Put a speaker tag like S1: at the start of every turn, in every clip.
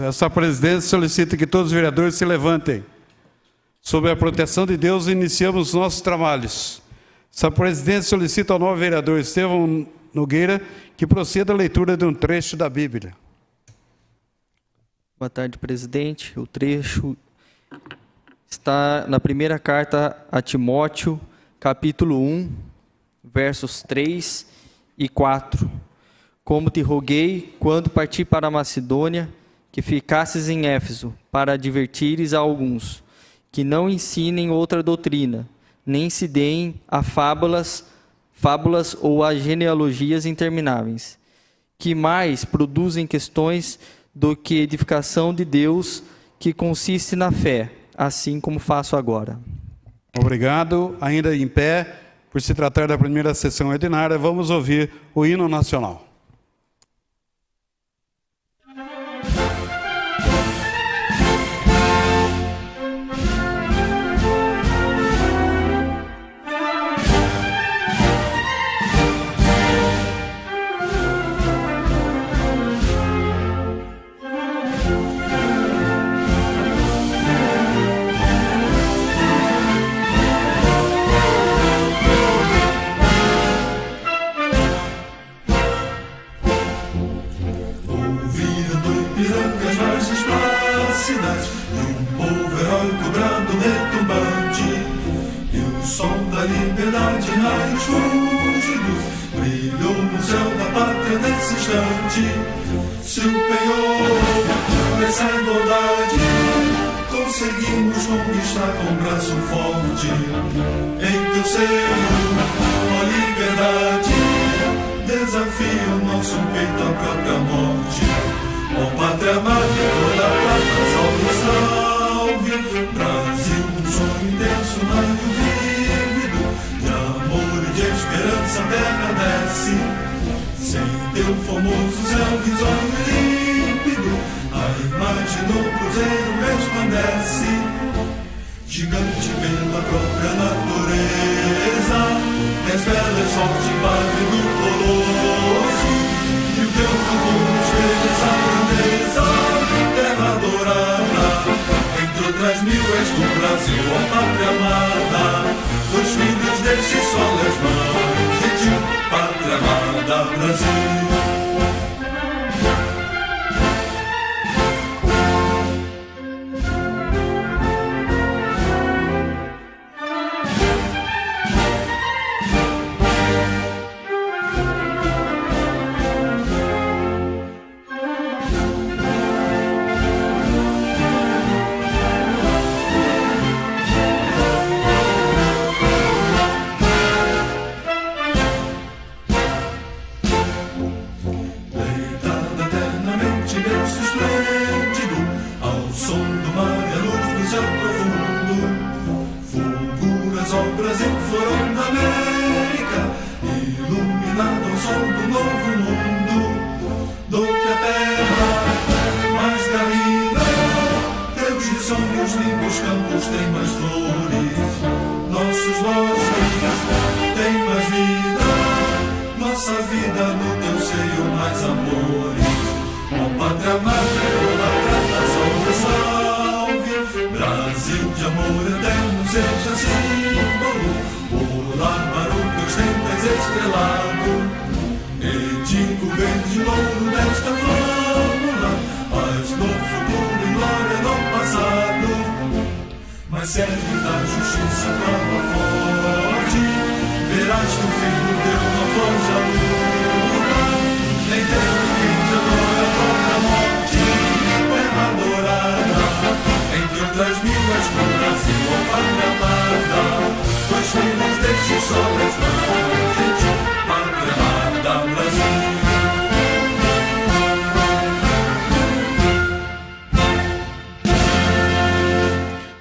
S1: Essa presidência solicita que todos os vereadores se levantem. Sob a proteção de Deus, iniciamos os nossos trabalhos. Essa presidência solicita ao novo vereador Estevão Nogueira que proceda a leitura de um trecho da Bíblia.
S2: Boa tarde, presidente. O trecho está na primeira carta a Timóteo, capítulo 1, versos 3 e 4. Como te roguei, quando parti para a Macedônia, que ficasses em Éfeso, para advertires a alguns, que não ensinem outra doutrina, nem se deem a fábulas ou a genealogias intermináveis, que mais produzem questões do que edificação de Deus, que consiste na fé, assim como faço agora.
S1: Obrigado. Ainda em pé, por se tratar da primeira sessão ordinária, vamos ouvir o hino nacional.
S3: Se o penhor dessa igualdade conseguimos conquistar com braço forte, em teu seio, ó liberdade, desafia o nosso peito à própria morte. Ó pátria amada, toda prata, salve, salve, Brasil, um sonho intenso, raio vívido, de amor e de esperança, terra desce. Sem teu famoso céu risonho límpido, a imagem do cruzeiro resplandece. Gigante pela própria natureza, és bela e forte, padre do colosso, e o teu futuro espelha essa grandeza. Terra adorada, entre outras mil és do Brasil, ó pátria amada, dos filhos deste sol és mães de ti, pátria amada, Brasil.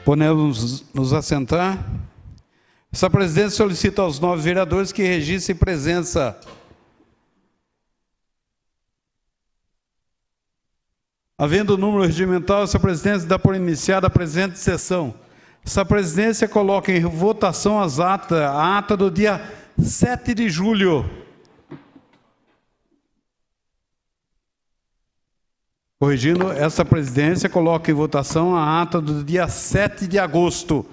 S1: Podemos nos assentar. Essa presidência solicita aos novos vereadores que registrem presença. Havendo o número regimental, essa presidência dá por iniciada a presente sessão. Essa presidência coloca em votação a ata do dia 7 de julho. Corrigindo, essa presidência coloca em votação a ata do dia 7 de agosto.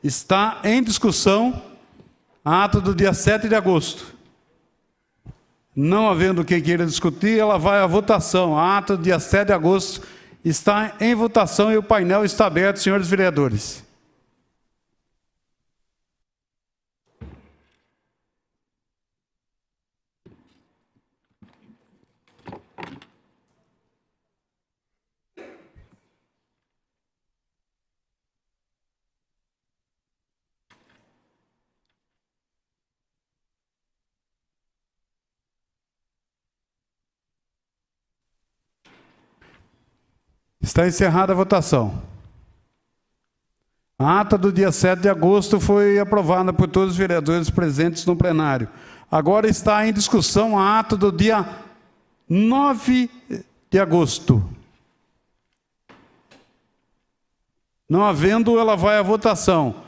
S1: Está em discussão a ata do dia 7 de agosto. Não havendo quem queira discutir, ela vai à votação. A ata do dia 7 de agosto está em votação e o painel está aberto, senhores vereadores. Está encerrada a votação. A ata do dia 7 de agosto foi aprovada por todos os vereadores presentes no plenário. Agora está em discussão a ata do dia 9 de agosto. Não havendo, ela vai à votação.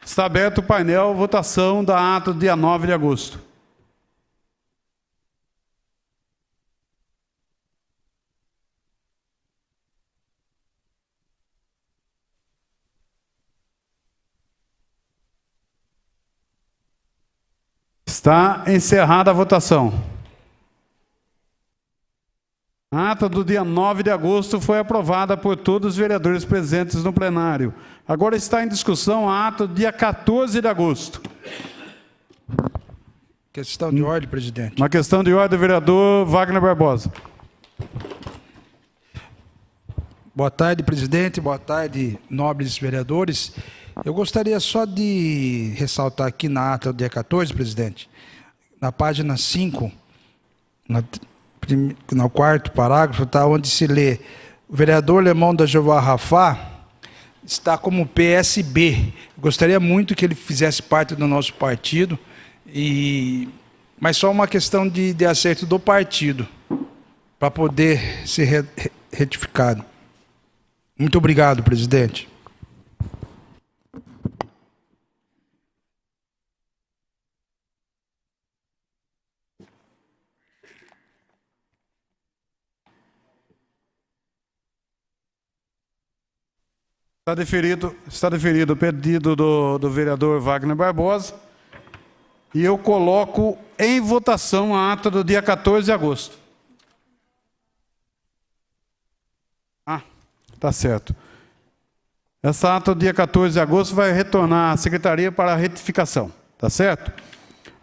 S1: Está aberto o painel, votação da ata do dia 9 de agosto. Está encerrada a votação. A ata do dia 9 de agosto foi aprovada por todos os vereadores presentes no plenário. Agora está em discussão a ata do dia 14 de agosto.
S4: Questão de ordem, presidente.
S1: Uma questão de ordem, vereador Wagner Barbosa.
S4: Boa tarde, presidente. Boa tarde, nobres vereadores. Eu gostaria só de ressaltar aqui na ata do dia 14, presidente, na página 5, no quarto parágrafo, tá, onde se lê: o vereador Lemão da Jeová Rafá está como PSB. Gostaria muito que ele fizesse parte do nosso partido, mas só uma questão de acerto do partido, para poder ser retificado. Muito obrigado, presidente.
S1: Está deferido o pedido do vereador Wagner Barbosa e eu coloco em votação a ata do dia 14 de agosto. Tá certo. Essa ata do dia 14 de agosto vai retornar à secretaria para a retificação, tá certo?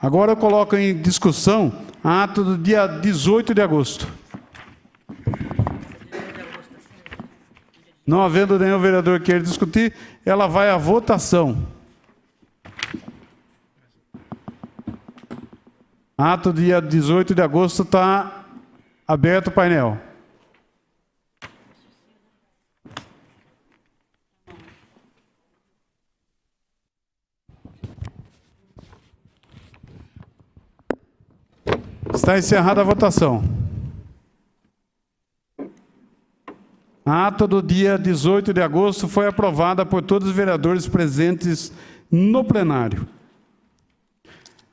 S1: Agora eu coloco em discussão a ata do dia 18 de agosto. Não havendo nenhum vereador que queira discutir, ela vai à votação. Ato dia 18 de agosto está aberto o painel. Está encerrada a votação. A ata do dia 18 de agosto foi aprovada por todos os vereadores presentes no plenário.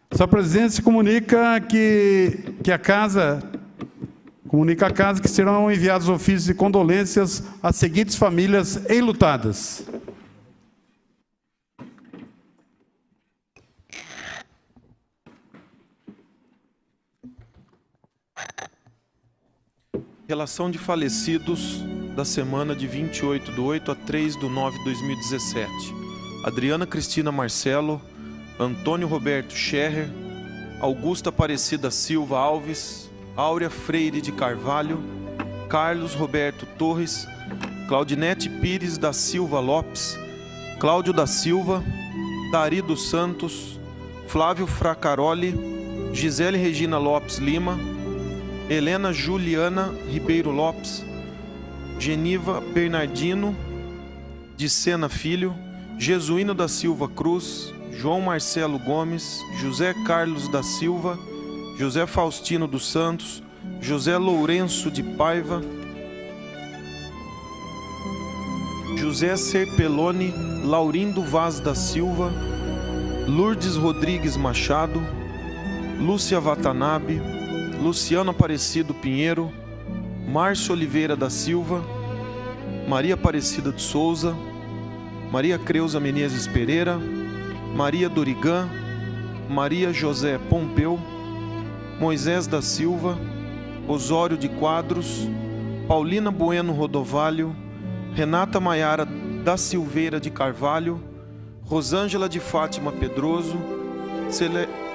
S1: Essa presidência comunica que a casa que serão enviados ofícios de condolências às seguintes famílias enlutadas.
S5: Relação de falecidos da semana de 28/8 a 3/9/2017. Adriana Cristina Marcelo, Antônio Roberto Scherrer, Augusta Aparecida Silva Alves, Áurea Freire de Carvalho, Carlos Roberto Torres, Claudinete Pires da Silva Lopes, Cláudio da Silva, Dari dos Santos, Flávio Fracaroli, Gisele Regina Lopes Lima, Helena Juliana Ribeiro Lopes, Geniva Bernardino de Sena Filho, Jesuíno da Silva Cruz, João Marcelo Gomes, José Carlos da Silva, José Faustino dos Santos, José Lourenço de Paiva, José Serpeloni, Laurindo Vaz da Silva, Lourdes Rodrigues Machado, Lúcia Watanabe, Luciano Aparecido Pinheiro, Márcio Oliveira da Silva, Maria Aparecida de Souza, Maria Creuza Menezes Pereira, Maria Dorigan, Maria José Pompeu, Moisés da Silva, Osório de Quadros, Paulina Bueno Rodovalho, Renata Maiara da Silveira de Carvalho, Rosângela de Fátima Pedroso,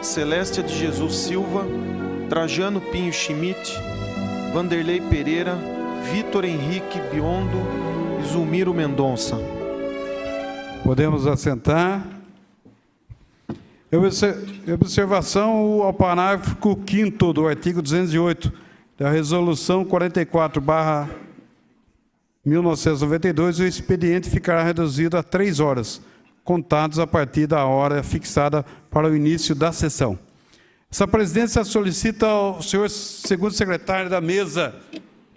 S5: Celéstia de Jesus Silva, Trajano Pinho Schmidt, Vanderlei Pereira, Vitor Henrique Biondo e Zulmiro Mendonça.
S1: Podemos assentar. Observação ao parágrafo 5º do artigo 208 da Resolução 44/1992, o expediente ficará reduzido a 3 horas, contados a partir da hora fixada para o início da sessão. Essa presidência solicita ao senhor segundo secretário da mesa,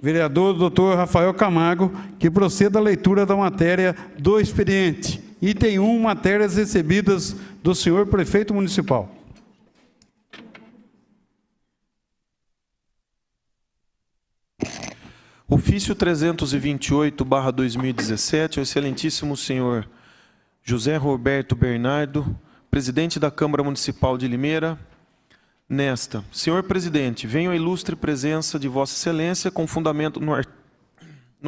S1: vereador Dr. Rafael Camargo, que proceda à leitura da matéria do expediente. Item 1, matérias recebidas do senhor prefeito municipal.
S5: Ofício 328/2017, ao excelentíssimo senhor José Roberto Bernardo, presidente da Câmara Municipal de Limeira. Nesta, senhor presidente, venho à ilustre presença de vossa excelência com fundamento no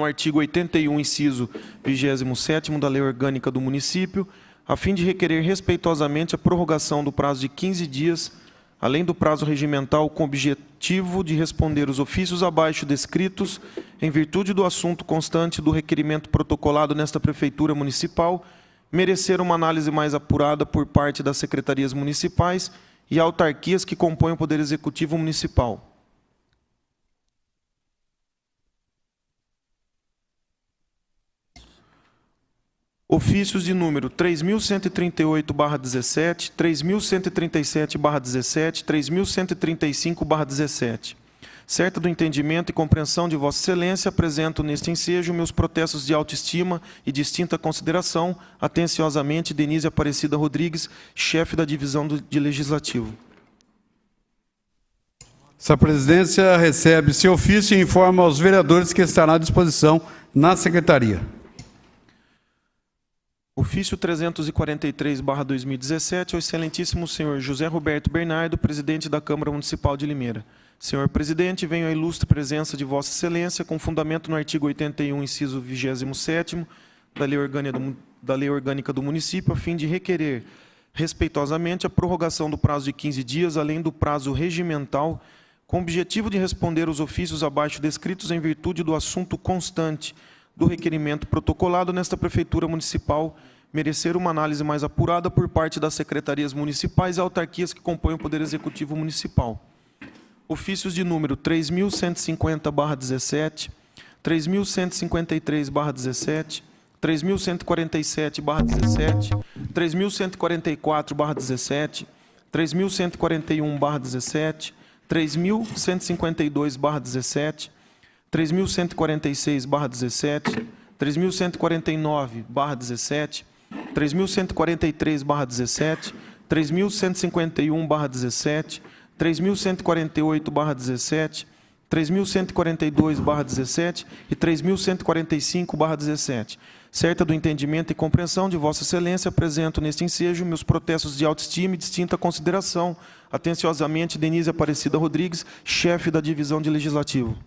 S5: artigo 81, inciso 27º da Lei Orgânica do Município, a fim de requerer respeitosamente a prorrogação do prazo de 15 dias, além do prazo regimental, com o objetivo de responder os ofícios abaixo descritos, em virtude do assunto constante do requerimento protocolado nesta Prefeitura Municipal, merecer uma análise mais apurada por parte das secretarias municipais e autarquias que compõem o Poder Executivo Municipal. Ofícios de número 3.138/17, 3.137/17, 3.135/17. Certa do entendimento e compreensão de Vossa Excelência, apresento neste ensejo meus protestos de autoestima e distinta consideração, atenciosamente, Denise Aparecida Rodrigues, chefe da Divisão de Legislativo.
S1: Essa presidência recebe seu ofício e informa aos vereadores que estará à disposição na secretaria.
S5: Ofício 343/2017, ao excelentíssimo senhor José Roberto Bernardo, presidente da Câmara Municipal de Limeira. Senhor presidente, venho à ilustre presença de vossa excelência, com fundamento no artigo 81, inciso 27º da Lei Orgânica do Município, a fim de requerer respeitosamente a prorrogação do prazo de 15 dias, além do prazo regimental, com o objetivo de responder os ofícios abaixo descritos em virtude do assunto constante do requerimento protocolado nesta Prefeitura Municipal, merecer uma análise mais apurada por parte das secretarias municipais e autarquias que compõem o Poder Executivo Municipal. Ofícios de número 3.150/17, 3.153/17, 3.147/17, 3.144/17, 3.141/17, 3.152/17, 3.146/17, 3.149/17, 3.143/17, 3.151/17, 3.148/17, 3.142/17 e 3.145/17. Certa do entendimento e compreensão de Vossa Excelência, apresento neste ensejo meus protestos de autoestima e distinta consideração. Atenciosamente, Denise Aparecida Rodrigues, chefe da Divisão de Legislativo.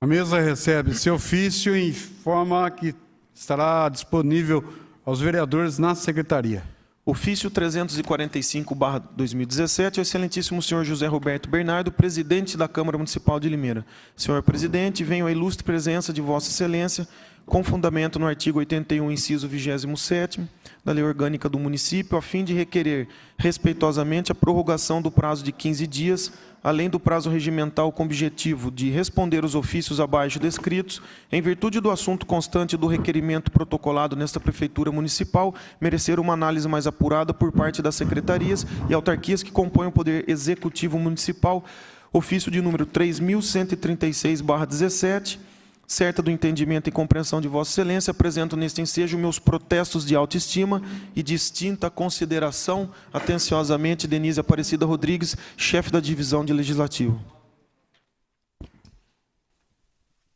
S1: A mesa recebe seu ofício e informa que estará disponível aos vereadores na secretaria.
S5: Ofício 345/2017, ao excelentíssimo senhor José Roberto Bernardo, presidente da Câmara Municipal de Limeira. Senhor presidente, venho à ilustre presença de Vossa Excelência, com fundamento no artigo 81, inciso 27º da Lei Orgânica do Município, a fim de requerer respeitosamente a prorrogação do prazo de 15 dias, além do prazo regimental, com objetivo de responder os ofícios abaixo descritos, em virtude do assunto constante do requerimento protocolado nesta Prefeitura Municipal, merecer uma análise mais apurada por parte das secretarias e autarquias que compõem o Poder Executivo Municipal. Ofício de número 3.136/17, certa do entendimento e compreensão de Vossa Excelência, apresento neste ensejo meus protestos de autoestima e distinta consideração. Atenciosamente, Denise Aparecida Rodrigues, chefe da Divisão de Legislativo.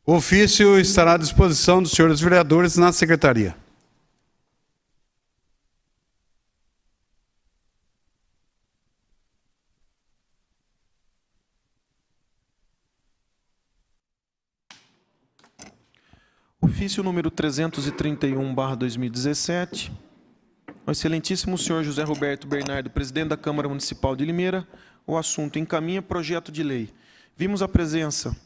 S1: O ofício estará à disposição dos senhores vereadores na secretaria.
S5: Ofício número 331/2017. Ao excelentíssimo senhor José Roberto Bernardo, presidente da Câmara Municipal de Limeira, o assunto encaminha projeto de lei. Vimos a presença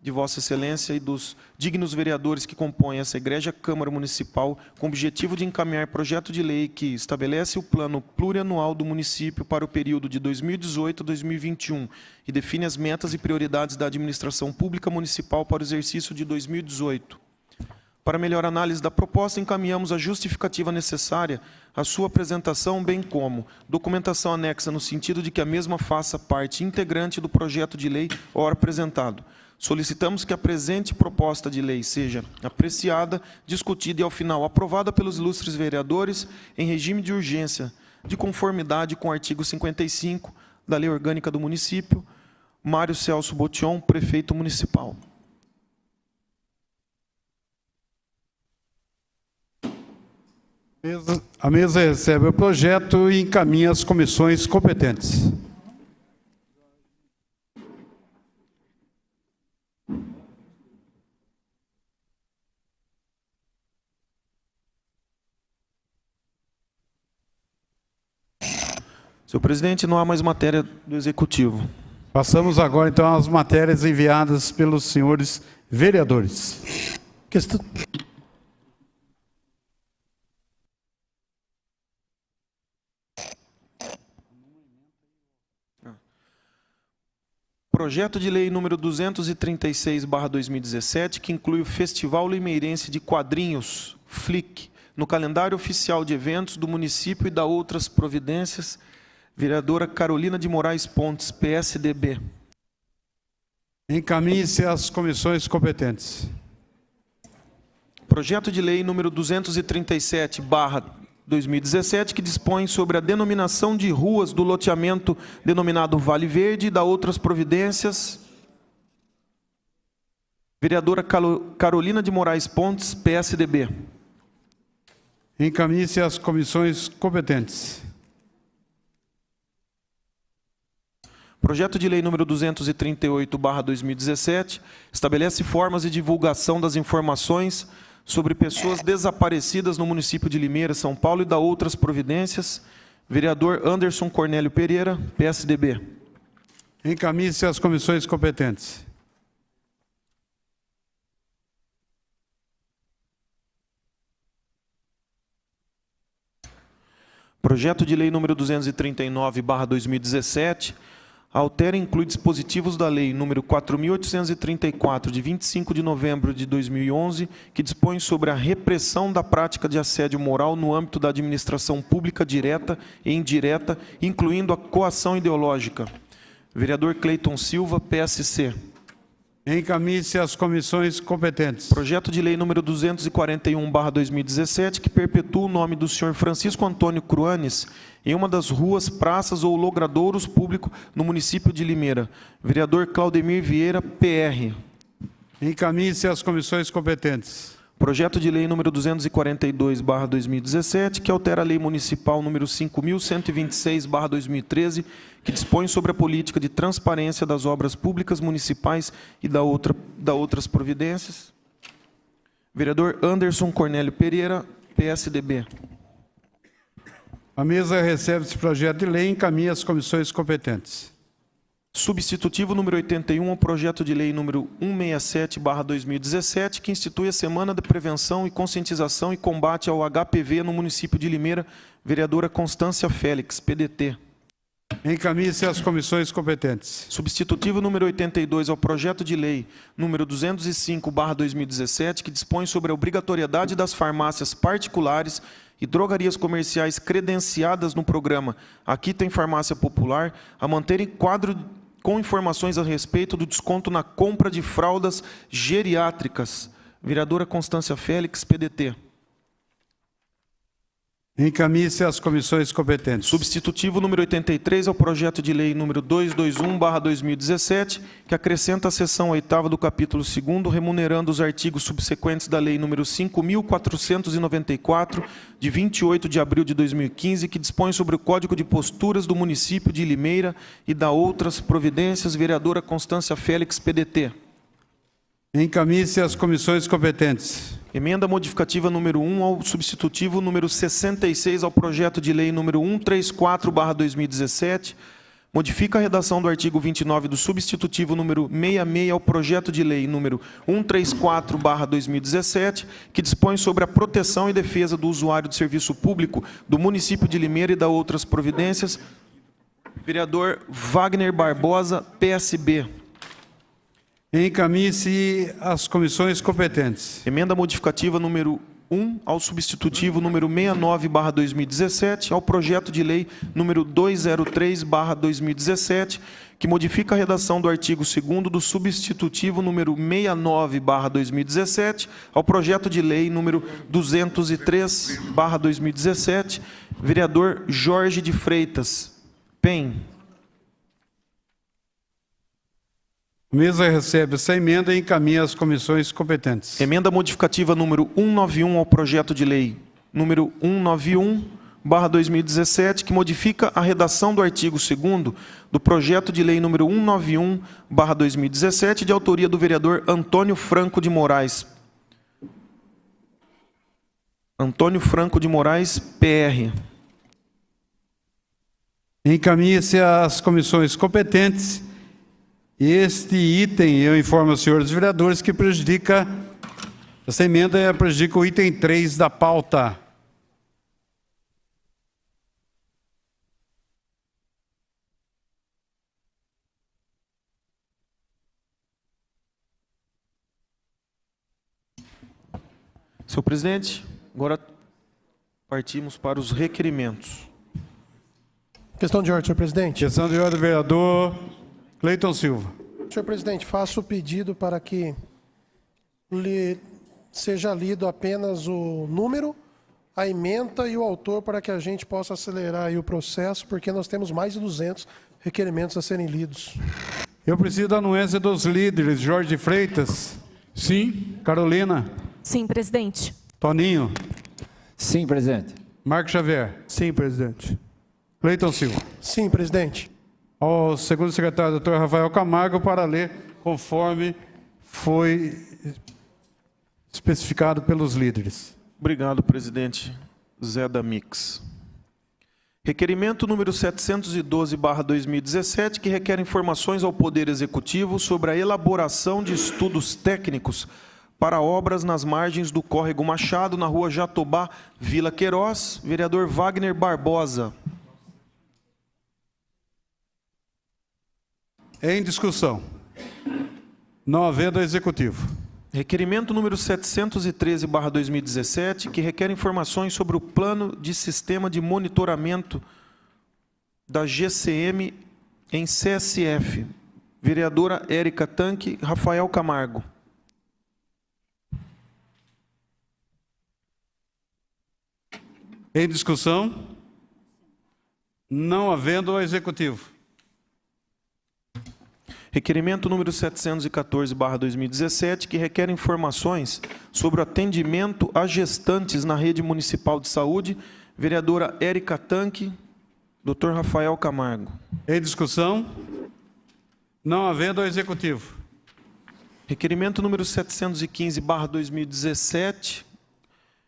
S5: de Vossa Excelência e dos dignos vereadores que compõem essa egrégia Câmara Municipal com o objetivo de encaminhar projeto de lei que estabelece o plano plurianual do município para o período de 2018 a 2021 e define as metas e prioridades da administração pública municipal para o exercício de 2018. Para melhor análise da proposta, encaminhamos a justificativa necessária à sua apresentação, bem como documentação anexa no sentido de que a mesma faça parte integrante do projeto de lei ora apresentado. Solicitamos que a presente proposta de lei seja apreciada, discutida e, ao final, aprovada pelos ilustres vereadores em regime de urgência, de conformidade com o artigo 55 da Lei Orgânica do Município. Mário Celso Botion, prefeito municipal.
S1: A mesa recebe o projeto e encaminha às comissões competentes.
S5: Senhor presidente, não há mais matéria do Executivo.
S1: Passamos agora, então, às matérias enviadas pelos senhores vereadores. Questão...
S5: Projeto de lei número 236/2017, que inclui o Festival Limeirense de Quadrinhos, FLIC, no calendário oficial de eventos do município e da outras providências. Vereadora Carolina de Moraes Pontes, PSDB.
S1: Encaminhe-se às comissões competentes.
S5: Projeto de lei número 237/2017, que dispõe sobre a denominação de ruas do loteamento denominado Vale Verde e da outras providências. Vereadora Carolina de Moraes Pontes, PSDB.
S1: Encaminhe-se às comissões competentes.
S5: Projeto de lei número 238/2017 estabelece formas de divulgação das informações sobre pessoas desaparecidas no município de Limeira, São Paulo e da outras providências. Vereador Anderson Cornélio Pereira, PSDB.
S1: Encaminhe-se às comissões competentes.
S5: Projeto de lei número 239/2017 altera e inclui dispositivos da lei número 4.834, de 25 de novembro de 2011, que dispõe sobre a repressão da prática de assédio moral no âmbito da administração pública direta e indireta, incluindo a coação ideológica. Vereador Cleiton Silva, PSC.
S1: Encaminhe-se às comissões competentes.
S5: Projeto de lei número 241/2017, que perpetua o nome do senhor Francisco Antônio Cruanes em uma das ruas, praças ou logradouros públicos no município de Limeira. Vereador Claudemir Vieira, PR.
S1: Encaminhe-se às comissões competentes.
S5: Projeto de lei número 242/2017, que altera a lei municipal número 5.126/2013, que dispõe sobre a política de transparência das obras públicas municipais e da outras providências. Vereador Anderson Cornélio Pereira, PSDB.
S1: A mesa recebe esse projeto de lei e encaminha às comissões competentes.
S5: Substitutivo número 81 ao projeto de lei número 167/2017, que institui a Semana de Prevenção e Conscientização e Combate ao HPV no município de Limeira. Vereadora Constância Félix, PDT.
S1: Encaminhe-se às comissões competentes.
S5: Substitutivo número 82 ao projeto de lei número 205/2017, que dispõe sobre a obrigatoriedade das farmácias particulares e drogarias comerciais credenciadas no programa Aqui Tem Farmácia Popular a manterem quadro com informações a respeito do desconto na compra de fraldas geriátricas. Vereadora Constância Félix, PDT.
S1: Encaminhe-se às comissões competentes.
S5: Substitutivo número 83 ao projeto de lei número 221/2017, que acrescenta a seção 8ª do capítulo 2º, remunerando os artigos subsequentes da lei número 5.494, de 28 de abril de 2015, que dispõe sobre o Código de Posturas do município de Limeira e da outras providências. Vereadora Constância Félix, PDT.
S1: Encaminhe-se às comissões competentes.
S5: Emenda modificativa número 1 ao substitutivo número 66 ao projeto de lei número 134/2017, modifica a redação do artigo 29 do substitutivo número 66 ao projeto de lei número 134/2017, que dispõe sobre a proteção e defesa do usuário de serviço público do município de Limeira e da outras providências. Vereador Wagner Barbosa, PSB.
S1: Encaminhe-se às comissões competentes.
S5: Emenda modificativa número 1 ao substitutivo número 69/2017 ao projeto de lei número 203/2017, que modifica a redação do artigo 2º do substitutivo número 69/2017 ao projeto de lei número 203/2017. Vereador Jorge de Freitas, PEN.
S1: A mesa recebe essa emenda e encaminha às comissões competentes.
S5: Emenda modificativa número 191 ao projeto de lei número 191/2017, que modifica a redação do artigo 2º do projeto de lei número 191/2017, de autoria do vereador Antônio Franco de Moraes. Antônio Franco de Moraes, PR.
S1: Encaminhe-se às comissões competentes. Este item, eu informo aos senhores vereadores, que prejudica, essa emenda prejudica o item 3 da pauta.
S5: Senhor presidente, agora partimos para os requerimentos.
S6: Questão de ordem, senhor presidente.
S1: Questão de ordem do vereador Cleiton Silva.
S6: Senhor presidente, faço o pedido para que seja lido apenas o número, a ementa e o autor, para que a gente possa acelerar aí o processo, porque nós temos mais de 200 requerimentos a serem lidos.
S1: Eu preciso da anuência dos líderes. Jorge Freitas.
S7: Sim.
S1: Carolina.
S8: Sim, presidente.
S1: Toninho.
S7: Sim, presidente.
S1: Marcos Xavier.
S7: Sim, presidente.
S1: Cleiton Silva.
S6: Sim, presidente.
S1: Ao segundo secretário, doutor Rafael Camargo, para ler conforme foi especificado pelos líderes.
S5: Obrigado, presidente Zé da Mix. Requerimento número 712/2017, que requer informações ao Poder Executivo sobre a elaboração de estudos técnicos para obras nas margens do Córrego Machado, na rua Jatobá, Vila Queiroz. Vereador Wagner Barbosa.
S1: Em discussão. Não havendo executivo.
S5: Requerimento número 713/2017, que requer informações sobre o plano de sistema de monitoramento da GCM em CSF. Vereadora Érica Tanque, Rafael Camargo.
S1: Em discussão. Não havendo executivo.
S5: Requerimento número 714/2017, que requer informações sobre o atendimento a gestantes na rede municipal de saúde. Vereadora Érica Tanque, doutor Rafael Camargo.
S1: Em discussão. Não havendo executivo.
S5: Requerimento número 715/2017,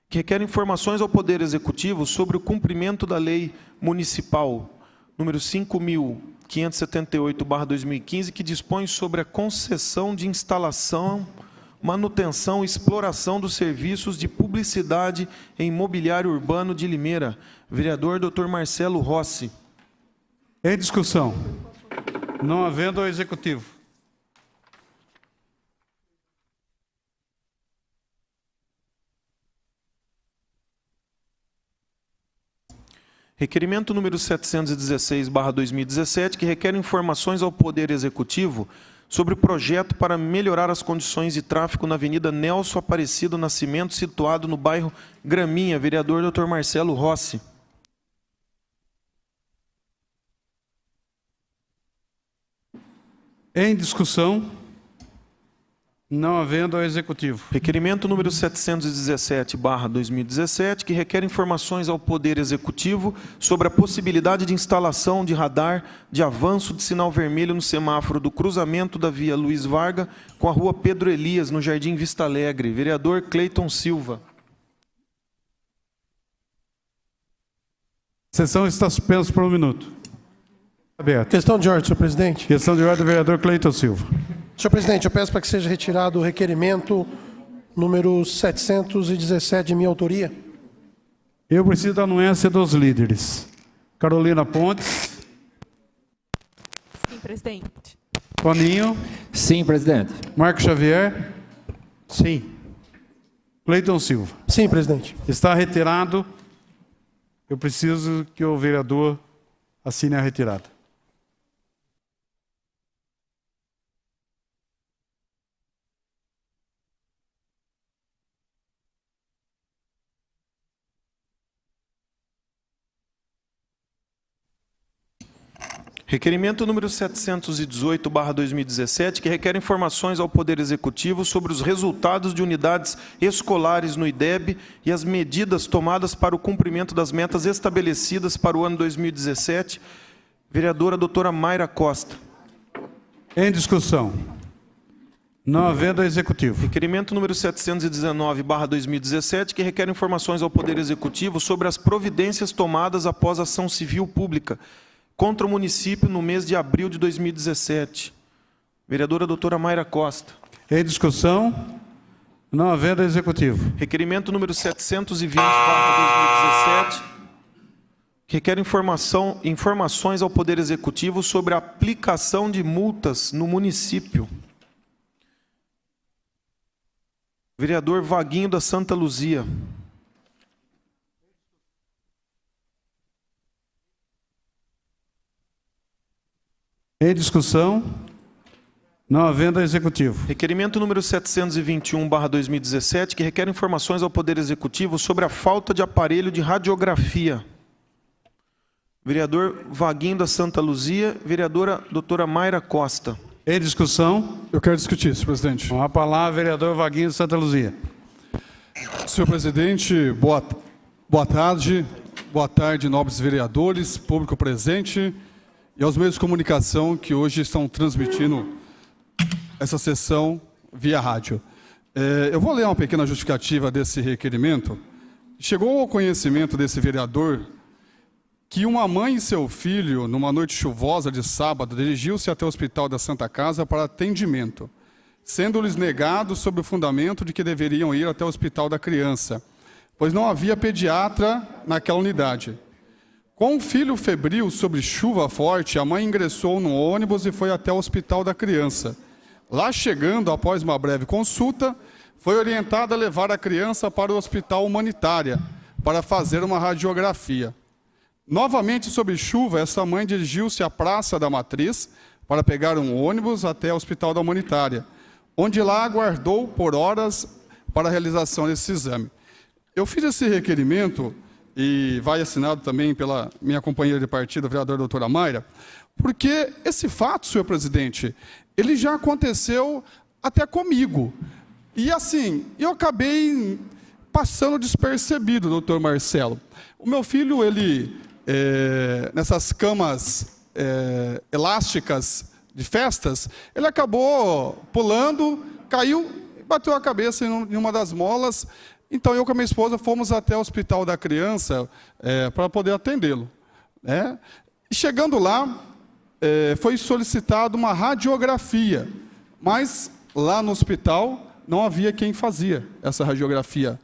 S5: que requer informações ao Poder Executivo sobre o cumprimento da Lei Municipal número 5.578/2015, que dispõe sobre a concessão de instalação, manutenção e exploração dos serviços de publicidade em mobiliário urbano de Limeira. Vereador Dr. Marcelo Rossi.
S1: Em discussão. Não havendo executivo.
S5: Requerimento número 716/2017, que requer informações ao Poder Executivo sobre o projeto para melhorar as condições de tráfego na Avenida Nelson Aparecido Nascimento, situado no bairro Graminha. Vereador Dr. Marcelo Rossi.
S1: Em discussão, não havendo ao Executivo.
S5: Requerimento número 717/2017, que requer informações ao Poder Executivo sobre a possibilidade de instalação de radar de avanço de sinal vermelho no semáforo do cruzamento da via Luiz Varga com a rua Pedro Elias, no Jardim Vista Alegre. Vereador Cleiton Silva.
S1: A sessão está suspensa por 1 minuto. Aberto.
S6: Questão de ordem, senhor presidente.
S1: Questão de ordem do vereador Cleiton Silva.
S6: Senhor presidente, eu peço para que seja retirado o requerimento número 717 de minha autoria.
S1: Eu preciso da anuência dos líderes. Carolina Pontes.
S8: Sim, presidente.
S1: Toninho.
S7: Sim, presidente.
S1: Marcos Xavier. Sim. Cleiton Silva.
S6: Sim, presidente.
S1: Está retirado. Eu preciso que o vereador assine a retirada.
S5: Requerimento número 718/2017, que requer informações ao Poder Executivo sobre os resultados de unidades escolares no IDEB e as medidas tomadas para o cumprimento das metas estabelecidas para o ano 2017. Vereadora doutora Mayra Costa.
S1: Em discussão. Não havendo ao Executivo.
S5: Requerimento número 719/2017, que requer informações ao Poder Executivo sobre as providências tomadas após ação civil pública contra o município no mês de abril de 2017. Vereadora doutora Mayra Costa.
S1: Em discussão, não havendo Executivo.
S5: Requerimento número 720/2017, que requer informações ao Poder Executivo sobre a aplicação de multas no município. Vereador Vaguinho da Santa Luzia.
S1: Em discussão, não havendo Executivo.
S5: Requerimento número 721/2017, que requer informações ao Poder Executivo sobre a falta de aparelho de radiografia. Vereador Vaguinho da Santa Luzia, vereadora doutora Mayra Costa.
S1: Em discussão,
S9: Eu quero discutir, senhor presidente.
S1: com a palavra, vereador Vaguinho de Santa Luzia.
S9: Senhor presidente, boa tarde. Boa tarde, nobres vereadores, público presente e aos meios de comunicação que hoje estão transmitindo essa sessão via rádio. Eu vou ler uma pequena justificativa desse requerimento. Chegou ao conhecimento desse vereador que uma mãe e seu filho, numa noite chuvosa de sábado, dirigiu-se até o Hospital da Santa Casa para atendimento, sendo-lhes negado sob o fundamento de que deveriam ir até o Hospital da Criança, pois não havia pediatra naquela unidade. Com o filho febril sobre chuva forte, a mãe ingressou no ônibus e foi até o Hospital da Criança. Lá chegando, após uma breve consulta, foi orientada a levar a criança para o Hospital Humanitária para fazer uma radiografia. Novamente sob chuva, essa mãe dirigiu-se à Praça da Matriz para pegar um ônibus até o Hospital da Humanitária, onde lá aguardou por horas para a realização desse exame. Eu fiz esse requerimento, e vai assinado também pela minha companheira de partido, a vereadora doutora Mayra, porque esse fato, senhor presidente, ele já aconteceu até comigo. E assim, eu acabei passando despercebido, doutor Marcelo. O meu filho, ele, nessas camas elásticas de festas, ele acabou pulando, caiu e bateu a cabeça em uma das molas. Então, eu com a minha esposa fomos até o Hospital da Criança para poder atendê-lo. E chegando lá, foi solicitada uma radiografia, mas lá no hospital não havia quem fazia essa radiografia.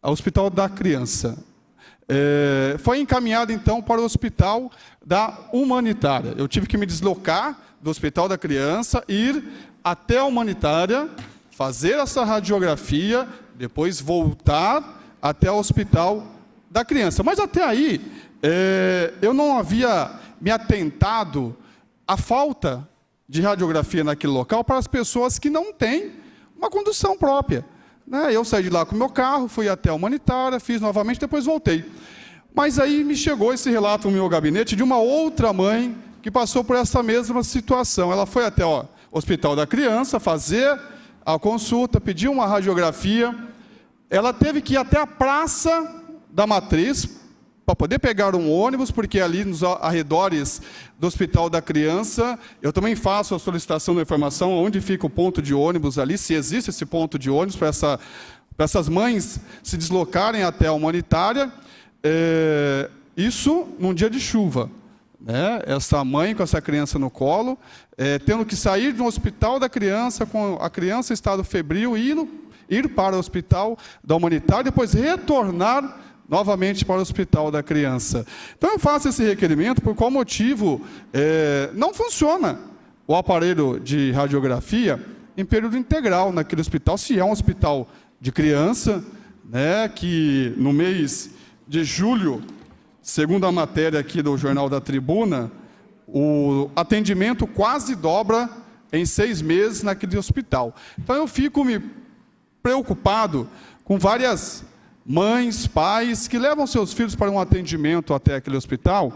S9: Ao Hospital da Criança. Foi encaminhado, então, para o Hospital da Humanitária. Eu tive que me deslocar do Hospital da Criança, ir até a Humanitária, fazer essa radiografia, depois voltar até o Hospital da Criança. Mas até aí, eu não havia me atentado à falta de radiografia naquele local para as pessoas que não têm uma condução própria. Né? Eu saí de lá com o meu carro, fui até a humanitária, fiz novamente, depois voltei. Mas aí me chegou esse relato no meu gabinete de uma outra mãe que passou por essa mesma situação. Ela foi até o Hospital da Criança fazer a consulta, pediu uma radiografia. Ela teve que ir até a Praça da Matriz para poder pegar um ônibus, porque ali nos arredores do Hospital da Criança, eu também faço a solicitação da informação onde fica o ponto de ônibus ali, se existe esse ponto de ônibus para essas mães se deslocarem até a humanitária. Isso num dia de chuva. Né? Essa mãe com essa criança no colo, tendo que sair do Hospital da Criança, com a criança em estado febril, ir para o Hospital da Humanitária, depois retornar novamente para o Hospital da Criança. Então eu faço esse requerimento por qual motivo não funciona o aparelho de radiografia em período integral naquele hospital, se é um hospital de criança, né, que no mês de julho, segundo a matéria aqui do Jornal da Tribuna, o atendimento quase dobra em 6 meses naquele hospital. Então eu fico me preocupado com várias mães, pais, que levam seus filhos para um atendimento até aquele hospital,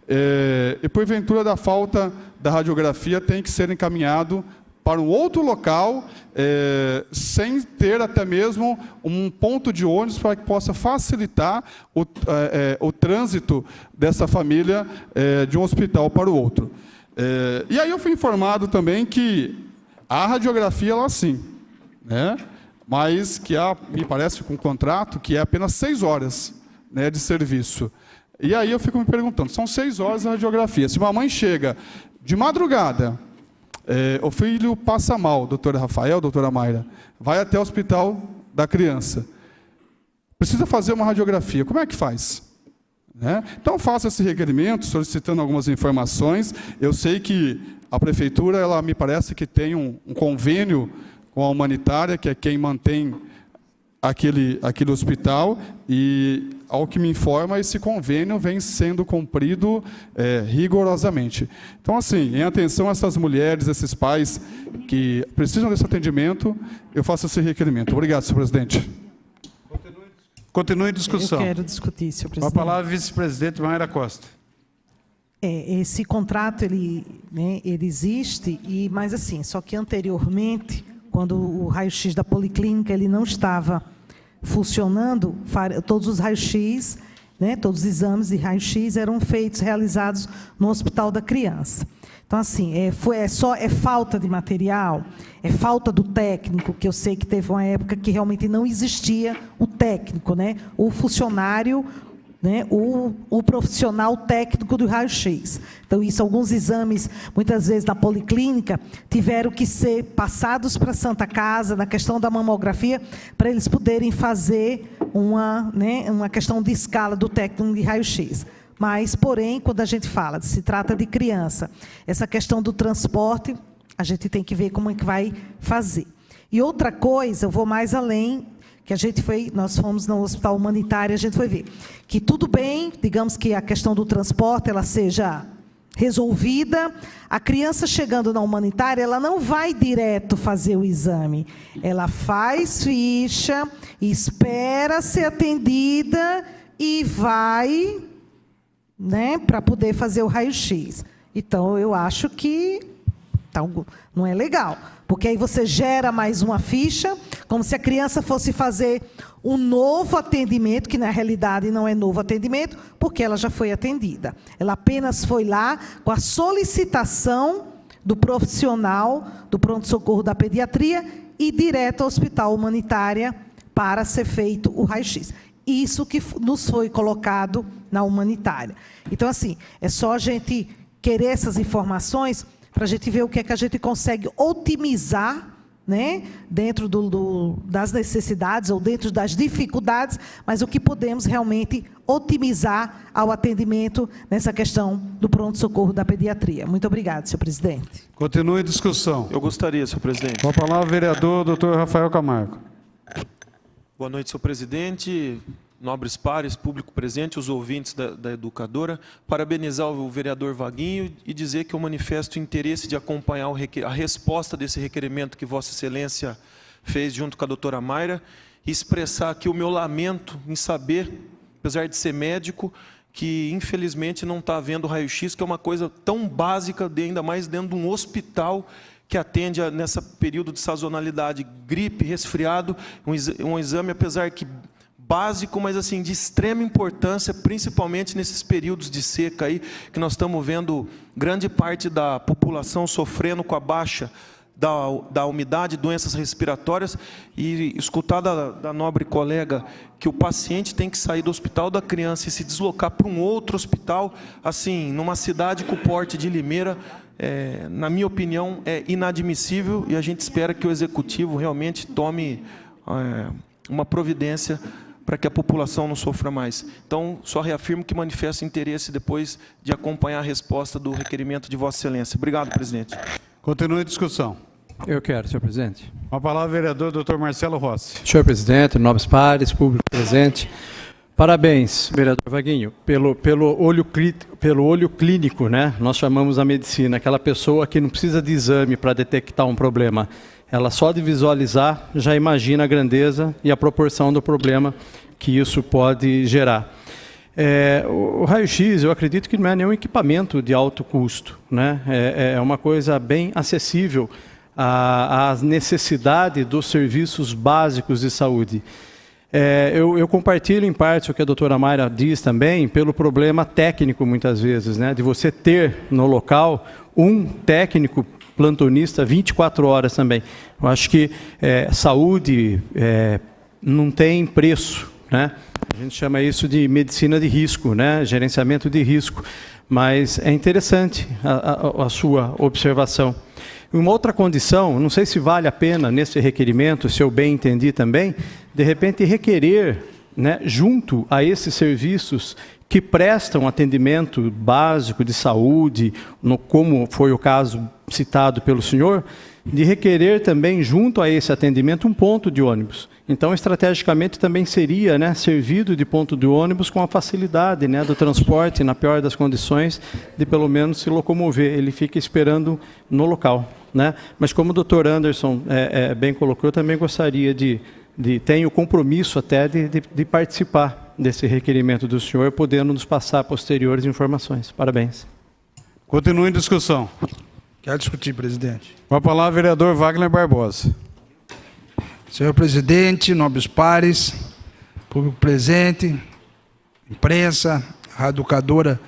S9: e porventura da falta da radiografia tem que ser encaminhado para um outro local, sem ter até mesmo um ponto de ônibus para que possa facilitar o trânsito dessa família de um hospital para o outro. E aí eu fui informado também que a radiografia, ela sim, né? Mas que me parece com um contrato que é apenas 6 horas, né, de serviço. E aí eu fico me perguntando, são 6 horas de radiografia. Se uma mãe chega de madrugada, o filho passa mal, doutora Rafael, doutora Mayra, vai até o Hospital da Criança, precisa fazer uma radiografia, como é que faz? Né? Então faço esse requerimento, solicitando algumas informações. Eu sei que a Prefeitura, ela me parece que tem um convênio com a humanitária, que é quem mantém aquele hospital, e, ao que me informa, esse convênio vem sendo cumprido rigorosamente. Então, assim, em atenção a essas mulheres, esses pais que precisam desse atendimento, eu faço esse requerimento. Obrigado, senhor presidente.
S1: Continue a discussão.
S10: Eu quero discutir, senhor
S1: Com a
S10: presidente.
S1: palavra, vice-presidente Mayra Costa.
S10: Esse contrato, ele existe, mas assim, só que anteriormente, quando o raio-x da Policlínica ele não estava funcionando, todos os raios-x, né, todos os exames de raio-x eram realizados no Hospital da Criança. Então, assim, é falta de material, é falta do técnico, que eu sei que teve uma época que realmente não existia o técnico, né, o funcionário, né, o profissional técnico do raio-x. Então, alguns exames, muitas vezes, da Policlínica, tiveram que ser passados para a Santa Casa, na questão da mamografia, para eles poderem fazer uma questão de escala do técnico de raio-x. Mas, porém, quando a gente se trata de criança, essa questão do transporte, a gente tem que ver como é que vai fazer. E outra coisa, eu vou mais além, que nós fomos no Hospital Humanitário, a gente foi ver que tudo bem, digamos que a questão do transporte ela seja resolvida, a criança chegando na humanitária, ela não vai direto fazer o exame, ela faz ficha, espera ser atendida e vai, né, para poder fazer o raio-x. Então, eu acho que não é legal, porque aí você gera mais uma ficha, como se a criança fosse fazer um novo atendimento, que na realidade não é novo atendimento, porque ela já foi atendida. Ela apenas foi lá com a solicitação do profissional do pronto-socorro da pediatria e direto ao Hospital Humanitária para ser feito o raio-x. Isso que nos foi colocado na humanitária. Então, assim, é só a gente querer essas informações para a gente ver o que é que a gente consegue otimizar, né, dentro das necessidades ou dentro das dificuldades, mas o que podemos realmente otimizar ao atendimento nessa questão do pronto-socorro da pediatria. Muito obrigada, senhor presidente.
S1: Continue a discussão.
S5: Eu gostaria, senhor presidente.
S1: Com a palavra, vereador doutor Rafael Camargo.
S5: Boa noite, senhor presidente. nobres pares, público presente, os ouvintes da educadora, parabenizar o vereador Vaguinho e dizer que eu manifesto interesse de acompanhar a resposta desse requerimento que Vossa Excelência fez junto com a doutora Mayra, e expressar aqui o meu lamento em saber, apesar de ser médico, que infelizmente não está havendo raio-x, que é uma coisa tão básica, ainda mais dentro de um hospital que atende nessa período de sazonalidade, gripe, resfriado, um exame, apesar que básico, mas assim de extrema importância, principalmente nesses períodos de seca aí, que nós estamos vendo grande parte da população sofrendo com a baixa da umidade, doenças respiratórias, e escutar da nobre colega que o paciente tem que sair do hospital da criança e se deslocar para um outro hospital, assim, numa cidade com o porte de Limeira, na minha opinião, é inadmissível, e a gente espera que o Executivo realmente tome uma providência para que a população não sofra mais. Então, só reafirmo que manifesto interesse depois de acompanhar a resposta do requerimento de Vossa Excelência. Obrigado, presidente.
S1: Continue a discussão.
S7: Eu quero, senhor presidente.
S1: Com a palavra, vereador Dr. Marcelo Rossi.
S7: Senhor presidente, nobres pares, público presente. Parabéns, vereador Vaguinho, pelo olho clínico, né? Nós chamamos a medicina, aquela pessoa que não precisa de exame para detectar um problema. Ela só de visualizar já imagina a grandeza e a proporção do problema que isso pode gerar. O raio-x, eu acredito que não é nenhum equipamento de alto custo, né? É uma coisa bem acessível às necessidades dos serviços básicos de saúde. Eu compartilho em parte o que a doutora Mayra diz também, pelo problema técnico, muitas vezes, né? De você ter no local um técnico plantonista 24 horas também. Eu acho que saúde não tem preço, né? A gente chama isso de medicina de risco, né? Gerenciamento de risco. Mas é interessante a sua observação. Uma outra condição, não sei se vale a pena nesse requerimento, se eu bem entendi também, de repente requerer, né, junto a esses serviços que prestam atendimento básico de saúde, como foi o caso citado pelo senhor, de requerer também, junto a esse atendimento, um ponto de ônibus. Então, estrategicamente, também seria, né, servido de ponto de ônibus com a facilidade, né, do transporte, na pior das condições, de pelo menos se locomover. Ele fica esperando no local, né? Mas como o doutor Anderson bem colocou, eu também gostaria tenho o compromisso até de participar desse requerimento do senhor, podendo nos passar posteriores informações. Parabéns.
S1: Continue em discussão.
S4: Quero discutir, presidente.
S1: Com a palavra, vereador Wagner Barbosa.
S4: Senhor presidente, nobres pares, público presente, imprensa, a educadora,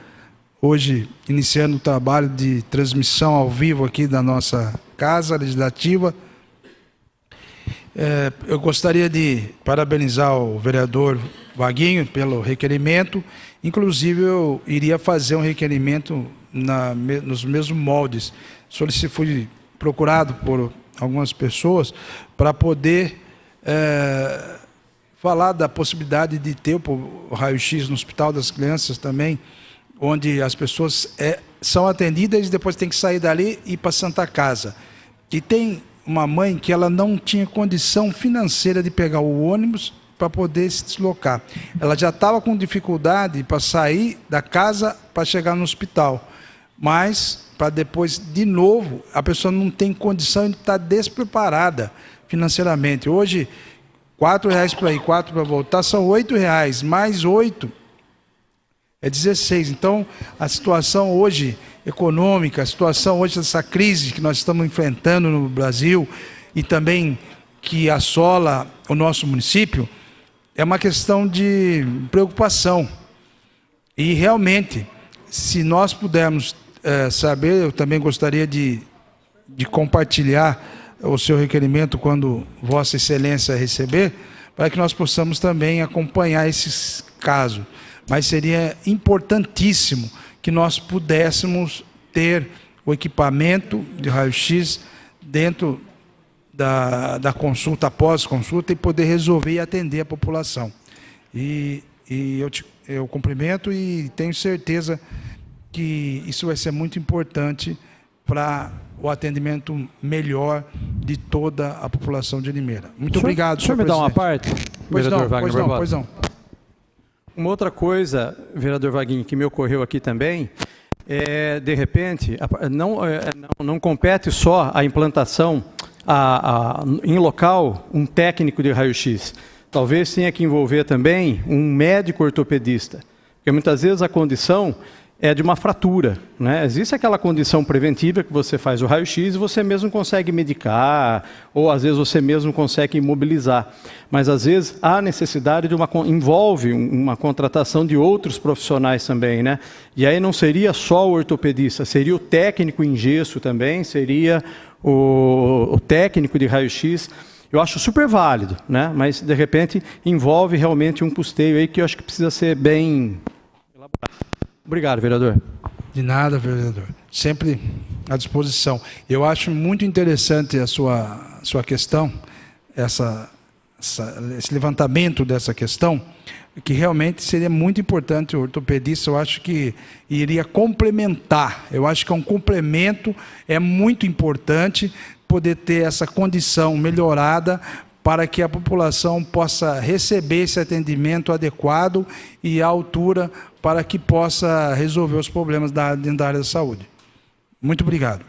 S4: hoje iniciando o trabalho de transmissão ao vivo aqui da nossa Casa Legislativa. Eu gostaria de parabenizar o vereador Vaguinho pelo requerimento. Inclusive, eu iria fazer um requerimento nos mesmos moldes. Fui procurado por algumas pessoas para poder falar da possibilidade de ter o raio-x no Hospital das Crianças também, onde as pessoas são atendidas e depois tem que sair dali e ir para Santa Casa. E tem uma mãe que ela não tinha condição financeira de pegar o ônibus para poder se deslocar. Ela já estava com dificuldade para sair da casa para chegar no hospital. Mas, para depois, de novo, a pessoa não tem condição de estar despreparada financeiramente. Hoje, R$4 para ir, 4 para voltar, são R$8, mais 8 é 16. Então, a situação hoje econômica, a situação hoje dessa crise que nós estamos enfrentando no Brasil e também que assola o nosso município, é uma questão de preocupação. E, realmente, se nós pudermos saber, eu também gostaria de compartilhar o seu requerimento quando Vossa Excelência receber, para que nós possamos também acompanhar esses casos. Mas seria importantíssimo que nós pudéssemos ter o equipamento de raio-x dentro da consulta, após consulta, e poder resolver e atender a população. E eu cumprimento e tenho certeza que isso vai ser muito importante para o atendimento melhor de toda a população de Limeira. Muito obrigado, senhor presidente.
S7: O senhor me dá uma parte?
S4: Pois não.
S7: Uma outra coisa, vereador Vaguinho, que me ocorreu aqui também, de repente, não compete só a implantação em local um técnico de raio-x. Talvez tenha que envolver também um médico ortopedista, porque muitas vezes a condição é de uma fratura, né? Existe aquela condição preventiva que você faz o raio-x e você mesmo consegue medicar, ou às vezes você mesmo consegue imobilizar. Mas às vezes há necessidade envolve uma contratação de outros profissionais também, né? E aí não seria só o ortopedista, seria o técnico em gesso também, seria o técnico de raio-x. Eu acho super válido, né? Mas de repente envolve realmente um custeio aí que eu acho que precisa ser bem elaborado. Obrigado, vereador.
S4: De nada, vereador. Sempre à disposição. Eu acho muito interessante a sua questão, esse levantamento dessa questão, que realmente seria muito importante o ortopedista. Eu acho que iria complementar. Eu acho que é um complemento, é muito importante poder ter essa condição melhorada para que a população possa receber esse atendimento adequado e à altura para que possa resolver os problemas dentro da área da saúde. Muito obrigado.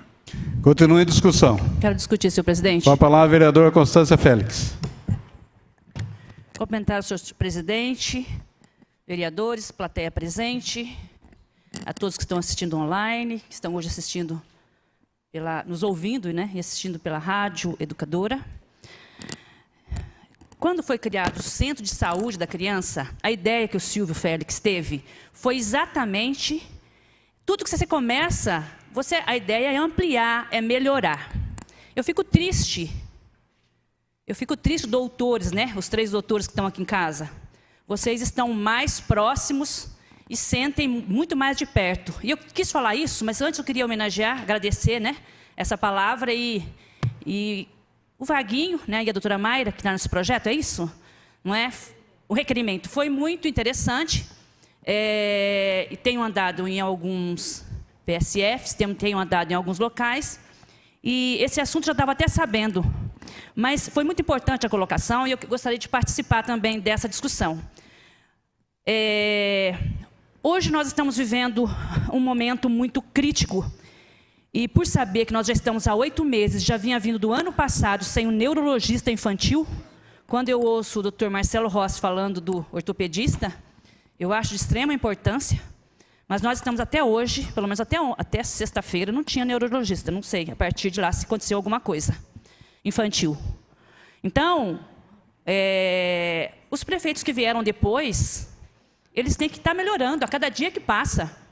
S1: Continua em discussão.
S11: Quero discutir, senhor presidente.
S1: Com a palavra a vereadora Constância Félix.
S11: Comentário, senhor presidente, vereadores, plateia presente, a todos que estão assistindo online, que estão hoje assistindo, nos ouvindo, né, e assistindo pela rádio educadora. Quando foi criado o Centro de Saúde da Criança, a ideia que o Silvio Félix teve foi exatamente tudo que você começa, a ideia é ampliar, é melhorar. Eu fico triste, doutores, né? Os 3 doutores que estão aqui em casa. Vocês estão mais próximos e sentem muito mais de perto. E eu quis falar isso, mas antes eu queria homenagear, agradecer, né, essa palavra e o Vaguinho, né, e a doutora Mayra, que está nesse projeto, é isso? Não é? O requerimento foi muito interessante, e tenho andado em alguns PSFs, tenho andado em alguns locais, e esse assunto já estava até sabendo, mas foi muito importante a colocação e eu gostaria de participar também dessa discussão. Hoje nós estamos vivendo um momento muito crítico, e por saber que nós já estamos há 8 meses, já vinha vindo do ano passado sem um neurologista infantil, quando eu ouço o Dr. Marcelo Rossi falando do ortopedista, eu acho de extrema importância, mas nós estamos até hoje, pelo menos até sexta-feira, não tinha neurologista, não sei, a partir de lá se aconteceu alguma coisa infantil. Então, os prefeitos que vieram depois, eles têm que estar melhorando a cada dia que passa.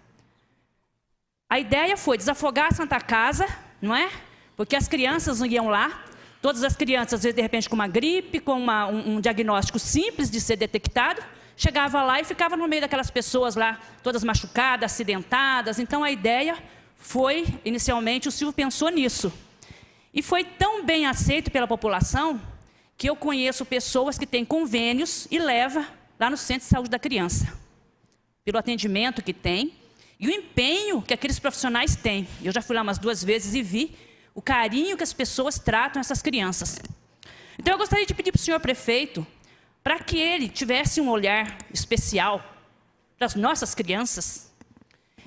S11: A ideia foi desafogar a Santa Casa, não é? Porque as crianças não iam lá, todas as crianças, às vezes, de repente, com uma gripe, com um diagnóstico simples de ser detectado, chegava lá e ficava no meio daquelas pessoas lá, todas machucadas, acidentadas. Então, a ideia foi, inicialmente, o Silvio pensou nisso. E foi tão bem aceito pela população que eu conheço pessoas que têm convênios e leva lá no Centro de Saúde da Criança, pelo atendimento que tem e o empenho que aqueles profissionais têm. Eu já fui lá umas 2 vezes e vi o carinho que as pessoas tratam essas crianças. Então, eu gostaria de pedir para o senhor prefeito para que ele tivesse um olhar especial para as nossas crianças.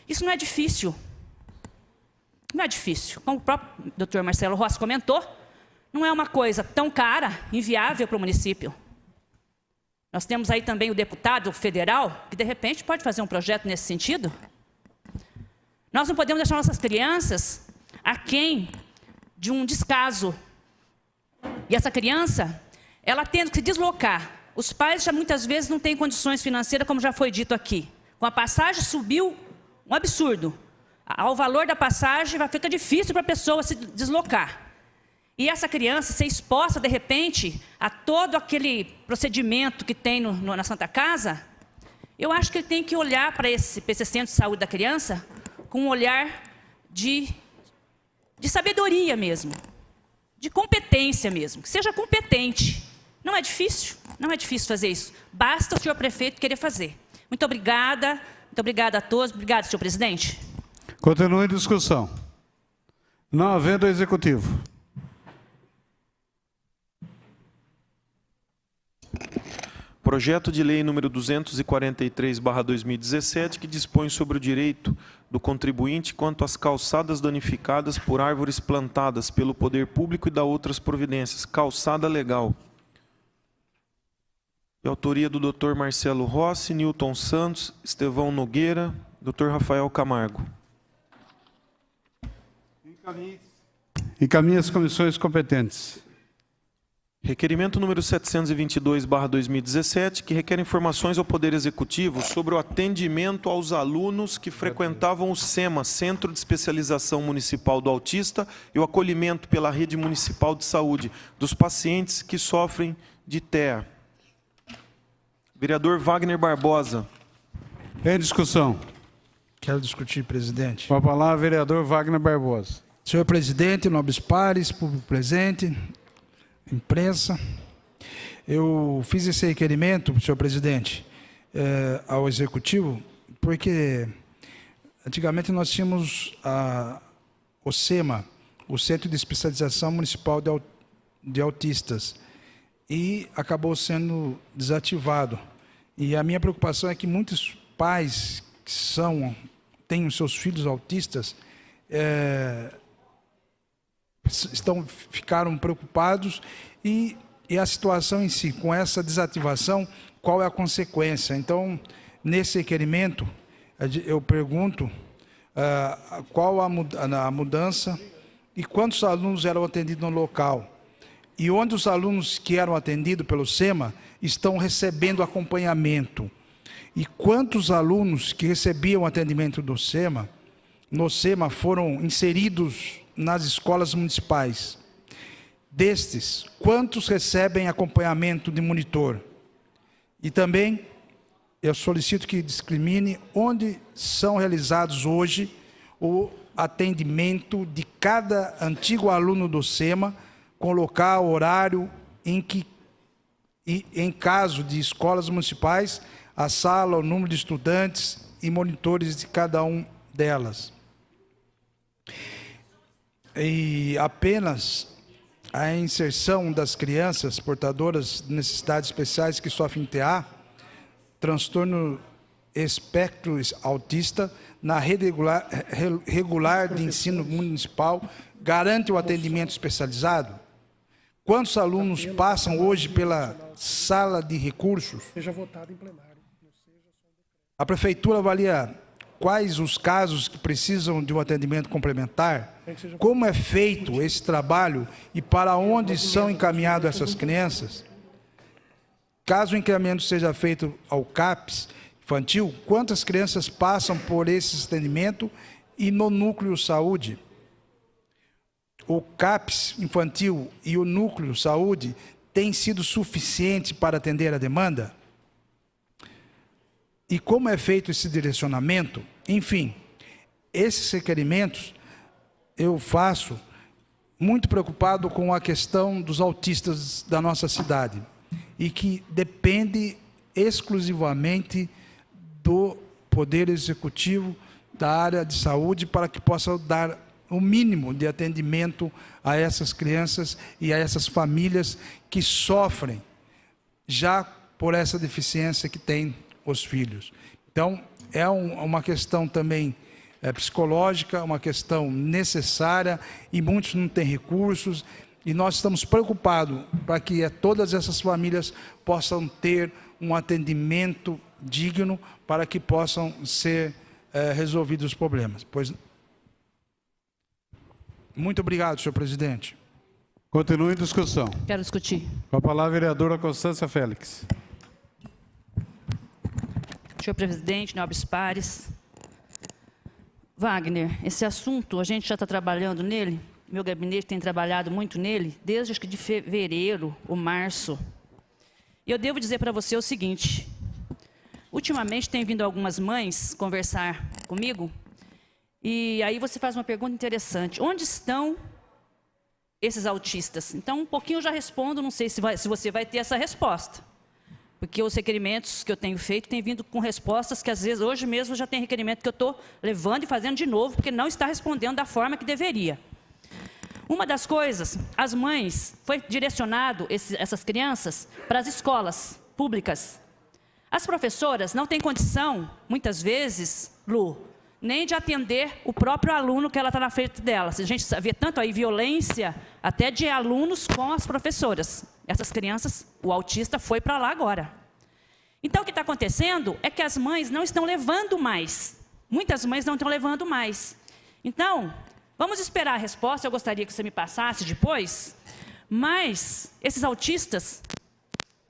S11: Isso não é difícil. Não é difícil. Como o próprio Dr. Marcelo Rossi comentou, não é uma coisa tão cara, inviável para o município. Nós temos aí também o deputado federal, que de repente pode fazer um projeto nesse sentido. Nós não podemos deixar nossas crianças aquém de um descaso. E essa criança, ela tendo que se deslocar. Os pais já muitas vezes não têm condições financeiras, como já foi dito aqui. Com a passagem subiu um absurdo. Ao valor da passagem, fica difícil para a pessoa se deslocar. E essa criança ser exposta, de repente, a todo aquele procedimento que tem na Santa Casa, eu acho que ele tem que olhar para esse Centro de Saúde da Criança com um olhar de sabedoria mesmo, de competência mesmo, que seja competente. Não é difícil fazer isso. Basta o senhor prefeito querer fazer. Muito obrigada a todos. Obrigada, senhor presidente.
S1: Continua em discussão. Não havendo o
S5: Projeto de Lei número 243/2017, que dispõe sobre o direito do contribuinte quanto às calçadas danificadas por árvores plantadas pelo poder público e da outras providências. Calçada legal. De autoria do Dr. Marcelo Rossi, Newton Santos, Estevão Nogueira, Dr. Rafael Camargo.
S1: Encaminhe as comissões competentes.
S5: Requerimento número 722/2017, que requer informações ao Poder Executivo sobre o atendimento aos alunos que frequentavam o SEMA, Centro de Especialização Municipal do Autista, e o acolhimento pela Rede Municipal de Saúde dos pacientes que sofrem de TEA. Vereador Wagner Barbosa.
S1: Em discussão.
S4: Quero discutir, presidente.
S1: Com a palavra, vereador Wagner Barbosa.
S4: Senhor presidente, nobres pares, público presente, imprensa, eu fiz esse requerimento, senhor presidente, ao executivo, porque antigamente nós tínhamos o SEMA, o Centro de Especialização Municipal de Autistas, e acabou sendo desativado. E a minha preocupação é que muitos pais que têm os seus filhos autistas ficaram preocupados e a situação em si, com essa desativação, qual é a consequência? Então, nesse requerimento, eu pergunto qual a mudança e quantos alunos eram atendidos no local. E onde os alunos que eram atendidos pelo SEMA estão recebendo acompanhamento. E quantos alunos que recebiam atendimento no SEMA foram inseridos nas escolas municipais. Destes, quantos recebem acompanhamento de monitor? E também, eu solicito que discrimine onde são realizados hoje o atendimento de cada antigo aluno do SEMA, com local, horário, em caso de escolas municipais, a sala, o número de estudantes e monitores de cada um delas. E apenas a inserção das crianças portadoras de necessidades especiais que sofrem TEA, transtorno espectro autista, na rede regular de ensino municipal, garante o atendimento especializado? Quantos alunos passam hoje pela sala de recursos?
S6: Seja votado em plenário.
S4: A prefeitura avalia quais os casos que precisam de um atendimento complementar? Como é feito esse trabalho e para onde são encaminhadas essas crianças? Caso o encaminhamento seja feito ao CAPS infantil, quantas crianças passam por esse atendimento e no núcleo saúde? O CAPS infantil e o núcleo saúde têm sido suficientes para atender a demanda? E como é feito esse direcionamento? Enfim, esses requerimentos eu faço muito preocupado com a questão dos autistas da nossa cidade e que depende exclusivamente do Poder Executivo, da área de saúde, para que possa dar o mínimo de atendimento a essas crianças e a essas famílias que sofrem já por essa deficiência que têm os filhos. Então, é uma questão também psicológica, uma questão necessária, e muitos não têm recursos, e nós estamos preocupados para que todas essas famílias possam ter um atendimento digno para que possam ser resolvidos os problemas. Muito obrigado, senhor presidente.
S1: Continue em discussão.
S11: Quero discutir.
S1: Com a palavra, a vereadora Constância Félix.
S11: Senhor presidente, nobres pares. Wagner, esse assunto, a gente já está trabalhando nele, meu gabinete tem trabalhado muito nele, desde acho que de fevereiro ou março. E eu devo dizer para você o seguinte, ultimamente tem vindo algumas mães conversar comigo, e aí você faz uma pergunta interessante, onde estão esses autistas? Então, um pouquinho eu já respondo, não sei se você vai ter essa resposta. Porque os requerimentos que eu tenho feito têm vindo com respostas que, às vezes, hoje mesmo já tem requerimento que eu estou levando e fazendo de novo, porque não está respondendo da forma que deveria. Uma das coisas, as mães, foi direcionado essas crianças para as escolas. públicas. As professoras não têm condição, muitas vezes, Lu, nem de atender o próprio aluno que ela está na frente dela. A gente vê tanto aí violência, até de alunos com as professoras. Essas crianças, o autista foi para lá agora. Então, o que está acontecendo é que as mães não estão levando mais. Muitas mães não estão levando mais. Então, vamos esperar a resposta, eu gostaria que você me passasse depois, mas esses autistas,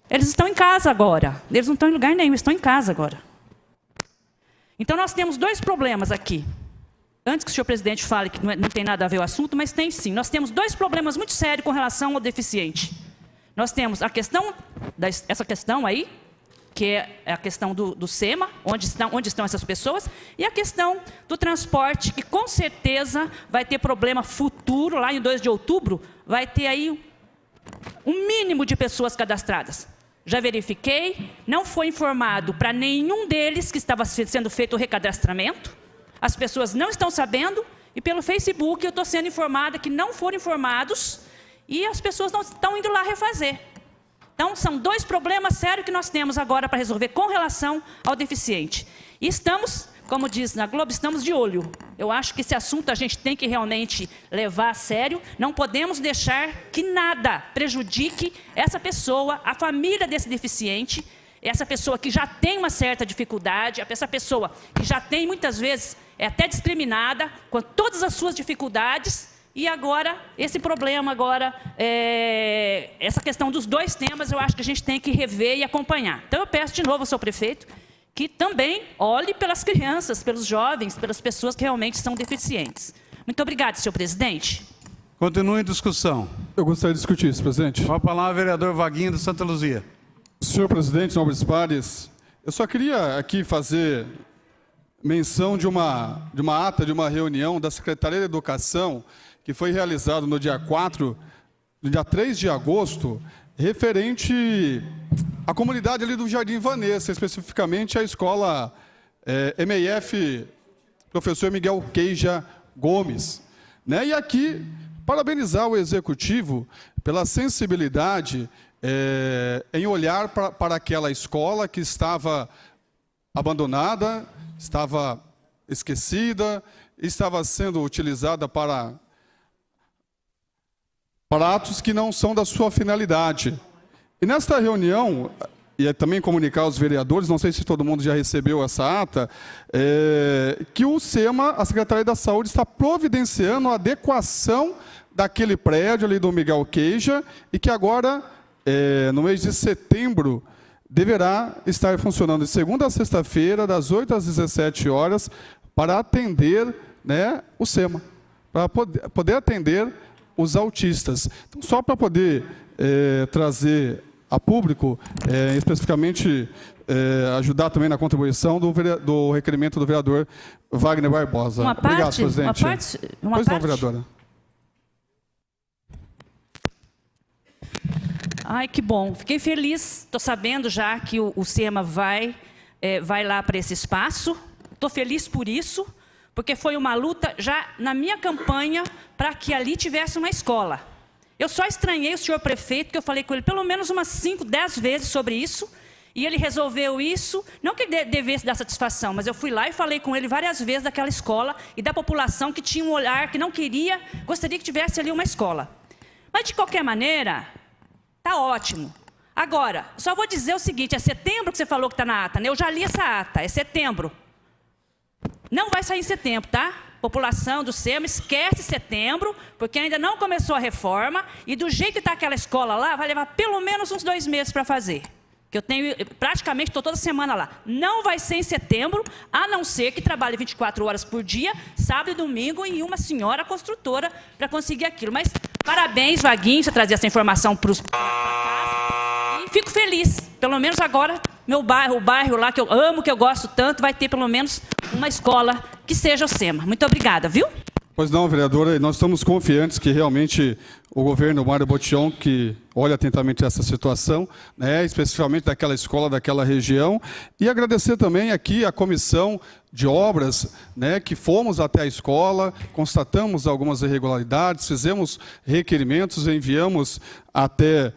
S11: eles estão em casa agora. Eles não estão em lugar nenhum, estão em casa agora. Então, nós temos dois problemas aqui. Antes que o senhor presidente fale que não tem nada a ver o assunto, mas tem sim. Nós temos dois problemas muito sérios com relação ao deficiente. Nós temos a questão, essa questão aí, que é a questão do SEMA, onde estão essas pessoas, e a questão do transporte, que com certeza vai ter problema futuro, lá em 2 de outubro, vai ter aí um mínimo de pessoas cadastradas. Já verifiquei, não foi informado para nenhum deles que estava sendo feito o recadastramento, as pessoas não estão sabendo, e pelo Facebook eu estou sendo informada que não foram informados, e as pessoas não estão indo lá refazer. Então, são dois problemas sérios que nós temos agora para resolver com relação ao deficiente. E estamos, como diz na Globo, estamos de olho. Eu acho que esse assunto a gente tem que realmente levar a sério. Não podemos deixar que nada prejudique essa pessoa, a família desse deficiente, essa pessoa que já tem uma certa dificuldade, essa pessoa que já tem, muitas vezes, é até discriminada, com todas as suas dificuldades. E agora, esse problema agora, essa questão dos dois temas, eu acho que a gente tem que rever e acompanhar. Então, eu peço de novo ao senhor prefeito que também olhe pelas crianças, pelos jovens, pelas pessoas que realmente são deficientes. Muito obrigada, senhor presidente.
S1: Continua em discussão.
S9: Eu gostaria de discutir isso, presidente.
S1: Com a palavra, vereador Vaguinho de Santa Luzia.
S9: Senhor presidente, nobres pares, eu só queria aqui fazer menção de uma ata de uma reunião da Secretaria de Educação que foi realizado no dia 3 de agosto, referente à comunidade ali do Jardim Vanessa, especificamente a escola MEF Professor Miguel Queija Gomes. Né? E aqui, parabenizar o Executivo pela sensibilidade em olhar para aquela escola que estava abandonada, estava esquecida, estava sendo utilizada para atos que não são da sua finalidade. E nesta reunião, e também comunicar aos vereadores, não sei se todo mundo já recebeu essa ata, que o SEMA, a Secretaria da Saúde, está providenciando a adequação daquele prédio ali do Miguel Queija, e que agora, no mês de setembro, deverá estar funcionando de segunda a sexta-feira, das 8 às 17 horas, para atender, né, o SEMA, para poder atender os autistas. Então, só para poder trazer a público, especificamente ajudar também na contribuição do requerimento do vereador Wagner Barbosa. Obrigado, presidente. Pois não, vereadora.
S11: Ai, que bom. Fiquei feliz. Estou sabendo já que o SEMA vai lá para esse espaço. Estou feliz por isso, porque foi uma luta já na minha campanha para que ali tivesse uma escola. Eu só estranhei o senhor prefeito, que eu falei com ele pelo menos umas 5, 10 vezes sobre isso, e ele resolveu isso, não que devesse dar satisfação, mas eu fui lá e falei com ele várias vezes daquela escola e da população que tinha um olhar que não gostaria que tivesse ali uma escola. Mas, de qualquer maneira, está ótimo. Agora, só vou dizer o seguinte, é setembro que você falou que está na ata, né? Eu já li essa ata, é setembro. Não vai sair em setembro, tá? População do SEMA, esquece setembro, porque ainda não começou a reforma, e do jeito que está aquela escola lá, vai levar pelo menos uns 2 meses para fazer. Que eu praticamente estou toda semana lá. Não vai ser em setembro, a não ser que trabalhe 24 horas por dia, sábado e domingo, e uma senhora construtora para conseguir aquilo. Mas parabéns, Vaguinho, você trazer essa informação para casa. E fico feliz, pelo menos agora, meu bairro, o bairro lá que eu amo, que eu gosto tanto, vai ter pelo menos uma escola que seja o SEMA. Muito obrigada, viu?
S9: Pois não, vereadora, nós estamos confiantes que realmente o governo Mário Botion, que olha atentamente essa situação, né, especificamente daquela escola, daquela região, e agradecer também aqui a comissão de obras, né, que fomos até a escola, constatamos algumas irregularidades, fizemos requerimentos, enviamos até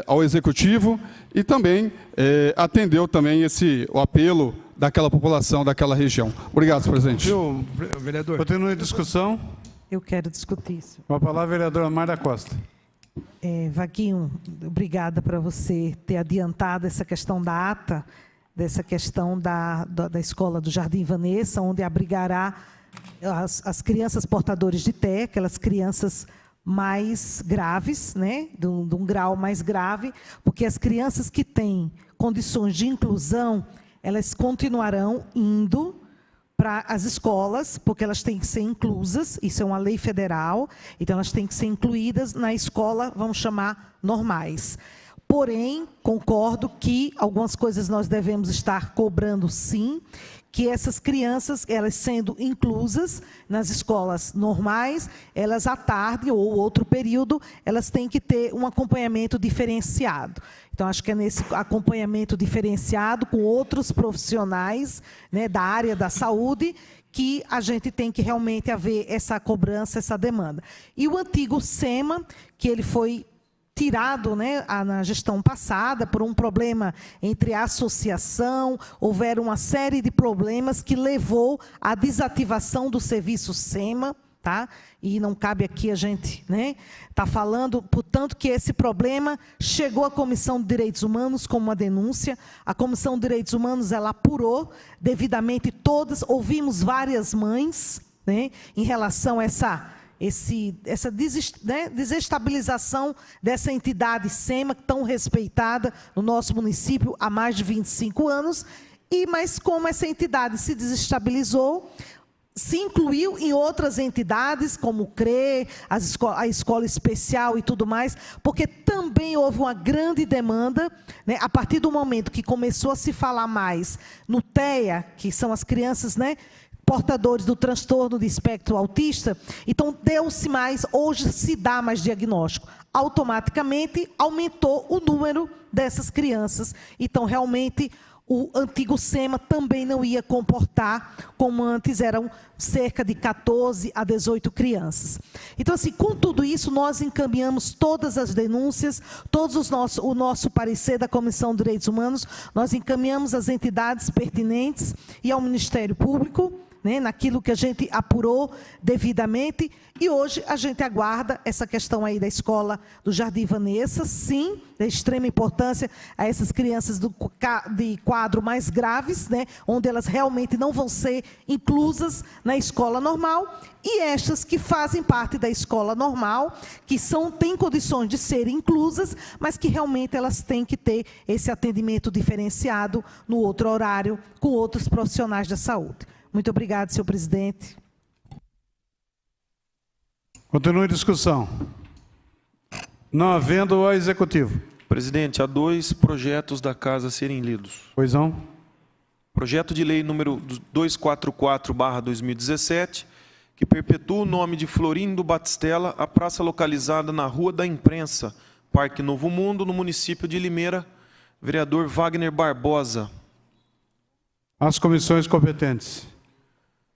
S9: ao executivo e também atendeu também o apelo daquela população, daquela região. Obrigado, senhor presidente.
S4: Vereador.
S1: Continue a discussão.
S10: Eu quero discutir isso.
S1: Com a palavra, a vereadora Marta Costa.
S10: Vaguinho, obrigada para você ter adiantado essa questão da ata, dessa questão da escola do Jardim Vanessa, onde abrigará as crianças portadoras de TEA, aquelas crianças mais graves, né, de um grau mais grave, porque as crianças que têm condições de inclusão, elas continuarão indo para as escolas, porque elas têm que ser inclusas, isso é uma lei federal, então elas têm que ser incluídas na escola, vamos chamar, normais. Porém, concordo que algumas coisas nós devemos estar cobrando sim, que essas crianças, elas sendo inclusas nas escolas normais, elas à tarde ou outro período, elas têm que ter um acompanhamento diferenciado. Então, acho que é nesse acompanhamento diferenciado com outros profissionais, né, da área da saúde, que a gente tem que realmente haver essa cobrança, essa demanda. E o antigo SEMA, que ele foi tirado, né, na gestão passada por um problema entre a associação, houveram uma série de problemas que levou à desativação do serviço SEMA, tá? E não cabe aqui a gente, né, tá falando, portanto, que esse problema chegou à Comissão de Direitos Humanos como uma denúncia. A Comissão de Direitos Humanos, ela apurou devidamente todas, ouvimos várias mães, né, em relação a essa desestabilização dessa entidade SEMA, tão respeitada no nosso município há mais de 25 anos, mas como essa entidade se desestabilizou, se incluiu em outras entidades, como o CRE, a escola especial e tudo mais, porque também houve uma grande demanda, né, a partir do momento que começou a se falar mais no TEA, que são as crianças, né, portadores do transtorno de espectro autista, então deu-se mais, hoje se dá mais diagnóstico. Automaticamente aumentou o número dessas crianças. Então, realmente, o antigo SEMA também não ia comportar como antes, eram cerca de 14 a 18 crianças. Então, assim, com tudo isso, nós encaminhamos todas as denúncias, o nosso parecer da Comissão de Direitos Humanos, nós encaminhamos às entidades pertinentes e ao Ministério Público, né, naquilo que a gente apurou devidamente, e hoje a gente aguarda essa questão aí da escola do Jardim Vanessa, sim, de extrema importância a essas crianças de quadro mais graves, né, onde elas realmente não vão ser inclusas na escola normal, e estas que fazem parte da escola normal, que têm condições de serem inclusas, mas que realmente elas têm que ter esse atendimento diferenciado no outro horário, com outros profissionais da saúde. Muito obrigado, senhor presidente.
S1: Continue a discussão. Não havendo ao executivo.
S5: Presidente, há 2 projetos da casa a serem lidos.
S1: Pois não.
S5: Projeto de lei número 244/2017, que perpetua o nome de Florindo Batistella, a praça localizada na Rua da Imprensa, Parque Novo Mundo, no município de Limeira. Vereador Wagner Barbosa.
S1: As comissões competentes.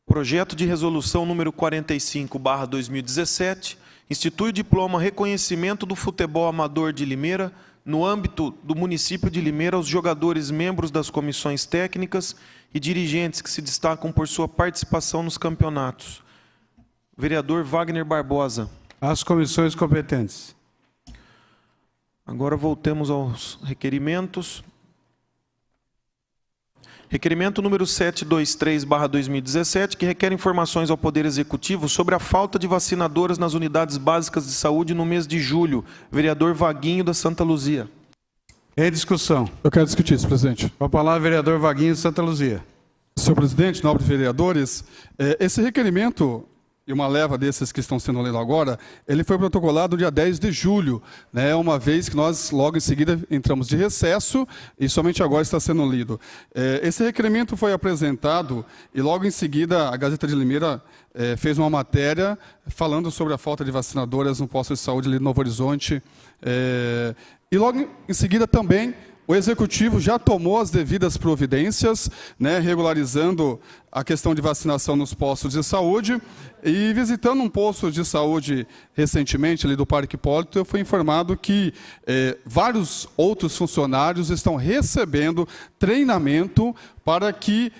S5: Projeto de resolução número 45/2017, institui o diploma Reconhecimento do Futebol Amador de Limeira, no âmbito do município de Limeira, aos jogadores membros das comissões técnicas e dirigentes que se destacam por sua participação nos campeonatos. Vereador Wagner Barbosa.
S1: As comissões competentes.
S5: Agora voltemos aos requerimentos. Requerimento número 723/2017, que requer informações ao Poder Executivo sobre a falta de vacinadoras nas unidades básicas de saúde no mês de julho. Vereador Vaguinho, da Santa Luzia.
S1: Em discussão.
S9: Eu quero discutir isso, presidente.
S1: Com a palavra, vereador Vaguinho, Santa Luzia.
S9: Senhor presidente, nobres vereadores, esse requerimento e uma leva desses que estão sendo lidos agora, ele foi protocolado no dia 10 de julho, né, uma vez que nós logo em seguida entramos de recesso e somente agora está sendo lido. Esse requerimento foi apresentado e logo em seguida a Gazeta de Limeira fez uma matéria falando sobre a falta de vacinadoras no posto de saúde ali no Novo Horizonte. E logo em seguida também o Executivo já tomou as devidas providências, né, regularizando a questão de vacinação nos postos de saúde. E visitando um posto de saúde recentemente, ali do Parque Hipólito, eu fui informado que vários outros funcionários estão recebendo treinamento para que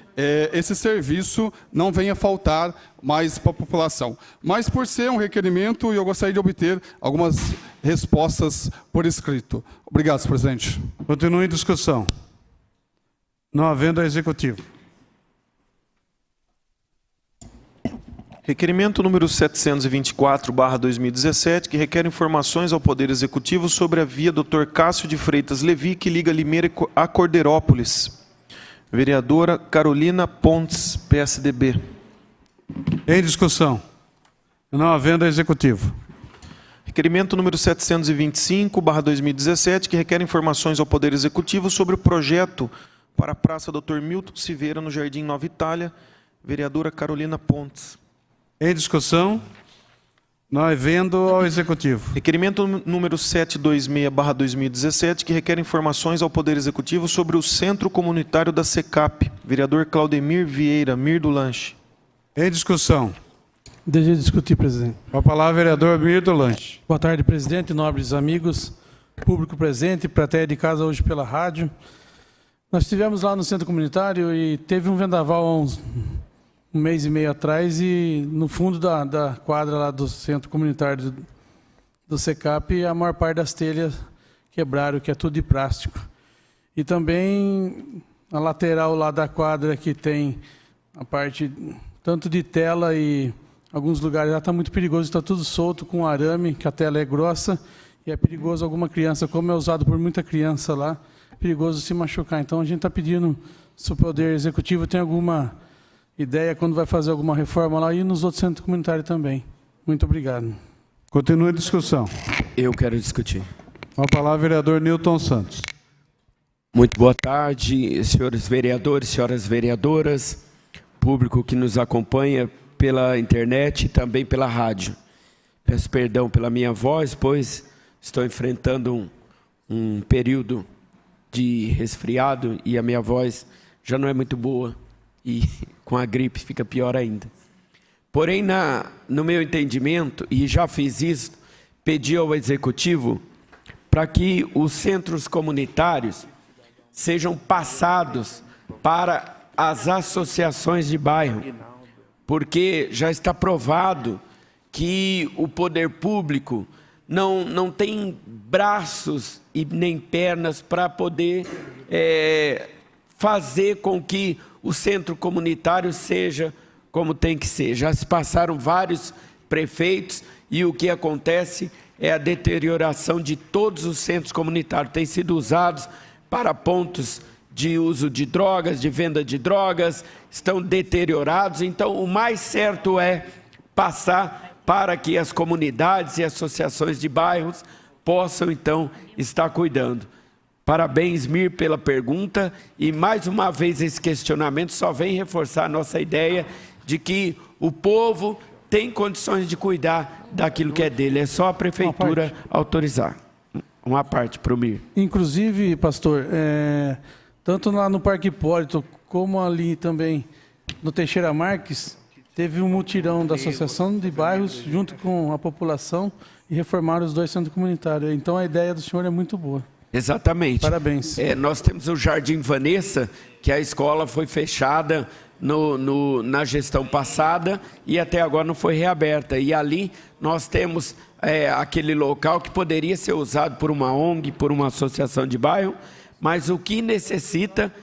S9: esse serviço não venha faltar mais para a população. Mas por ser um requerimento, eu gostaria de obter algumas respostas por escrito. Obrigado, senhor presidente.
S1: Continua em discussão. Não havendo a Executivo.
S5: Requerimento número 724/2017, que requer informações ao Poder Executivo sobre a via Dr. Cássio de Freitas Levi, que liga Limeira a Cordeirópolis. Vereadora Carolina Pontes, PSDB.
S1: Em discussão. Não havendo a Executivo.
S5: Requerimento número 725/2017, que requer informações ao Poder Executivo sobre o projeto para a Praça Dr. Milton Silveira, no Jardim Nova Itália. Vereadora Carolina Pontes.
S1: Em discussão. Não havendo ao Executivo.
S5: Requerimento número 726/2017, que requer informações ao Poder Executivo sobre o Centro Comunitário da SECAP. Vereador Claudemir Vieira, Mir do Lanche.
S1: Em discussão.
S12: Desejo discutir, presidente.
S1: Com a palavra, vereador Mir do Lanche.
S12: Boa tarde, presidente, nobres amigos, público presente, plateia de casa hoje pela rádio. Nós estivemos lá no centro comunitário e teve um vendaval há um mês e meio atrás e no fundo da quadra lá do centro comunitário do SECAP, a maior parte das telhas quebraram, que é tudo de plástico. E também a lateral lá da quadra, que tem a parte tanto de tela e alguns lugares já está muito perigoso, está tudo solto com arame, que a tela é grossa e é perigoso alguma criança, como é usado por muita criança lá, é perigoso se machucar. Então a gente está pedindo, se o Poder Executivo tem alguma ideia quando vai fazer alguma reforma lá e nos outros centros comunitários também. Muito obrigado.
S1: Continua a discussão.
S13: Eu quero discutir.
S1: Com a palavra, vereador Nilton Santos.
S13: Muito boa tarde, senhores vereadores, senhoras vereadoras, público que nos acompanha pela internet e também pela rádio. Peço perdão pela minha voz, pois estou enfrentando um período de resfriado e a minha voz já não é muito boa. E com a gripe fica pior ainda. Porém, no meu entendimento, e já fiz isso, pedi ao Executivo para que os centros comunitários sejam passados para as associações de bairro, porque já está provado que o poder público não tem braços e nem pernas para poder fazer com que o centro comunitário seja como tem que ser. Já se passaram vários prefeitos e o que acontece é a deterioração de todos os centros comunitários. Têm sido usados para pontos de uso de drogas, de venda de drogas, estão deteriorados. Então, o mais certo é passar para que as comunidades e associações de bairros possam, então, estar cuidando. Parabéns, Mir, pela pergunta, e mais uma vez esse questionamento só vem reforçar a nossa ideia de que o povo tem condições de cuidar daquilo que é dele, é só a prefeitura autorizar. Uma parte para o Mir.
S12: Inclusive, pastor, tanto lá no Parque Hipólito, como ali também no Teixeira Marques, teve um mutirão da Associação de Bairros junto com a população e reformaram os dois centros comunitários. Então a ideia do senhor é muito boa.
S13: Exatamente.
S12: Parabéns.
S13: Nós temos o Jardim Vanessa, que a escola foi fechada na gestão passada e até agora não foi reaberta. E ali nós temos aquele local que poderia ser usado por uma ONG, por uma associação de bairro, mas o que necessita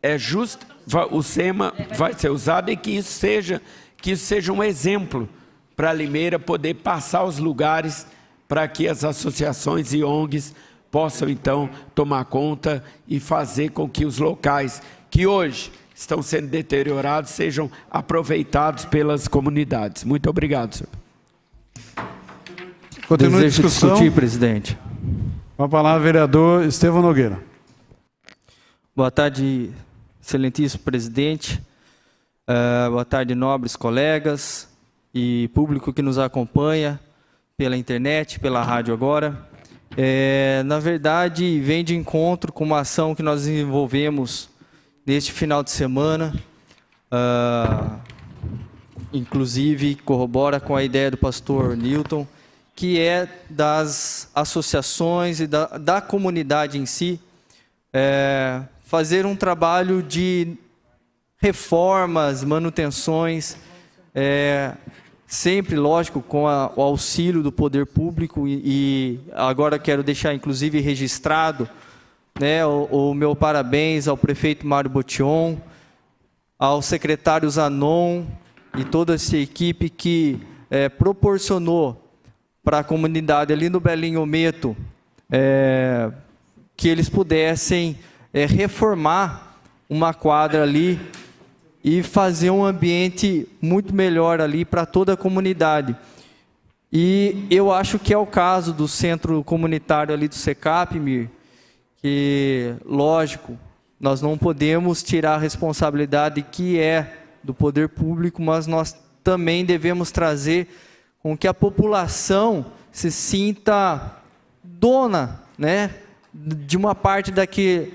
S13: é justo, o SEMA vai ser usado e que isso seja um exemplo para Limeira poder passar os lugares para que as associações e ONGs possam, então, tomar conta e fazer com que os locais que hoje estão sendo deteriorados sejam aproveitados pelas comunidades. Muito obrigado, senhor.
S1: Continua a
S2: Desejo
S1: discussão.
S2: discutir, presidente.
S1: Com a palavra, vereador Estevão Nogueira.
S2: Boa tarde, excelentíssimo presidente. Boa tarde, nobres colegas e público que nos acompanha pela internet, pela rádio agora. Na verdade, vem de encontro com uma ação que nós desenvolvemos neste final de semana. Inclusive, corrobora com a ideia do pastor Newton, que é das associações e da comunidade em si, fazer um trabalho de reformas, manutenções, sempre, lógico, com o auxílio do poder público, e agora quero deixar, inclusive, registrado, né, o meu parabéns ao prefeito Mário Botion, ao secretário Zanon e toda essa equipe que proporcionou para a comunidade ali no Belinho Ometo, que eles pudessem reformar uma quadra ali e fazer um ambiente muito melhor ali para toda a comunidade. E eu acho que é o caso do centro comunitário ali do SECAP, Mir, que, lógico, nós não podemos tirar a responsabilidade que é do poder público, mas nós também devemos trazer com que a população se sinta dona, né, de uma parte daquele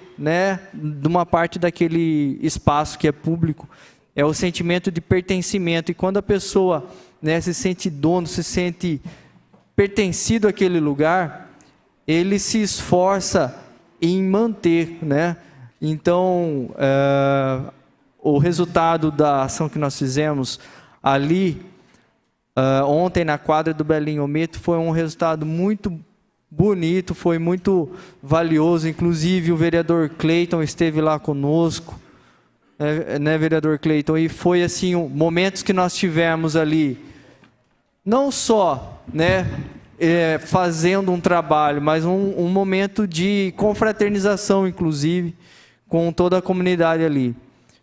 S2: espaço que é público. É o sentimento de pertencimento, e quando a pessoa, né, se sente dono, se sente pertencido àquele lugar, ele se esforça em manter, né? Então, o resultado da ação que nós fizemos ali ontem na quadra do Belinho Ometo foi um resultado muito bonito, foi muito valioso. Inclusive o vereador Cleiton esteve lá conosco, né, vereador Cleiton, e foi assim, momentos que nós tivemos ali, não só, né, fazendo um trabalho, mas um momento de confraternização, inclusive, com toda a comunidade ali.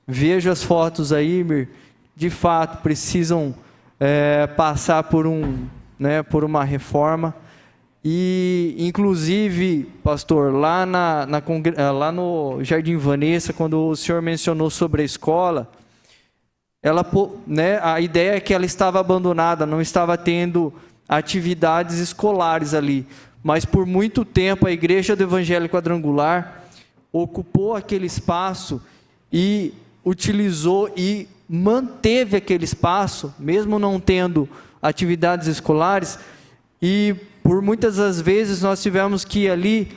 S2: Vejo as fotos aí, Mir, de fato precisam passar por uma reforma. E, inclusive, pastor, lá no Jardim Vanessa, quando o senhor mencionou sobre a escola, a ideia é que ela estava abandonada, não estava tendo atividades escolares ali. Mas, por muito tempo, a Igreja do Evangelho Quadrangular ocupou aquele espaço e utilizou e manteve aquele espaço, mesmo não tendo atividades escolares, e por muitas das vezes nós tivemos que ali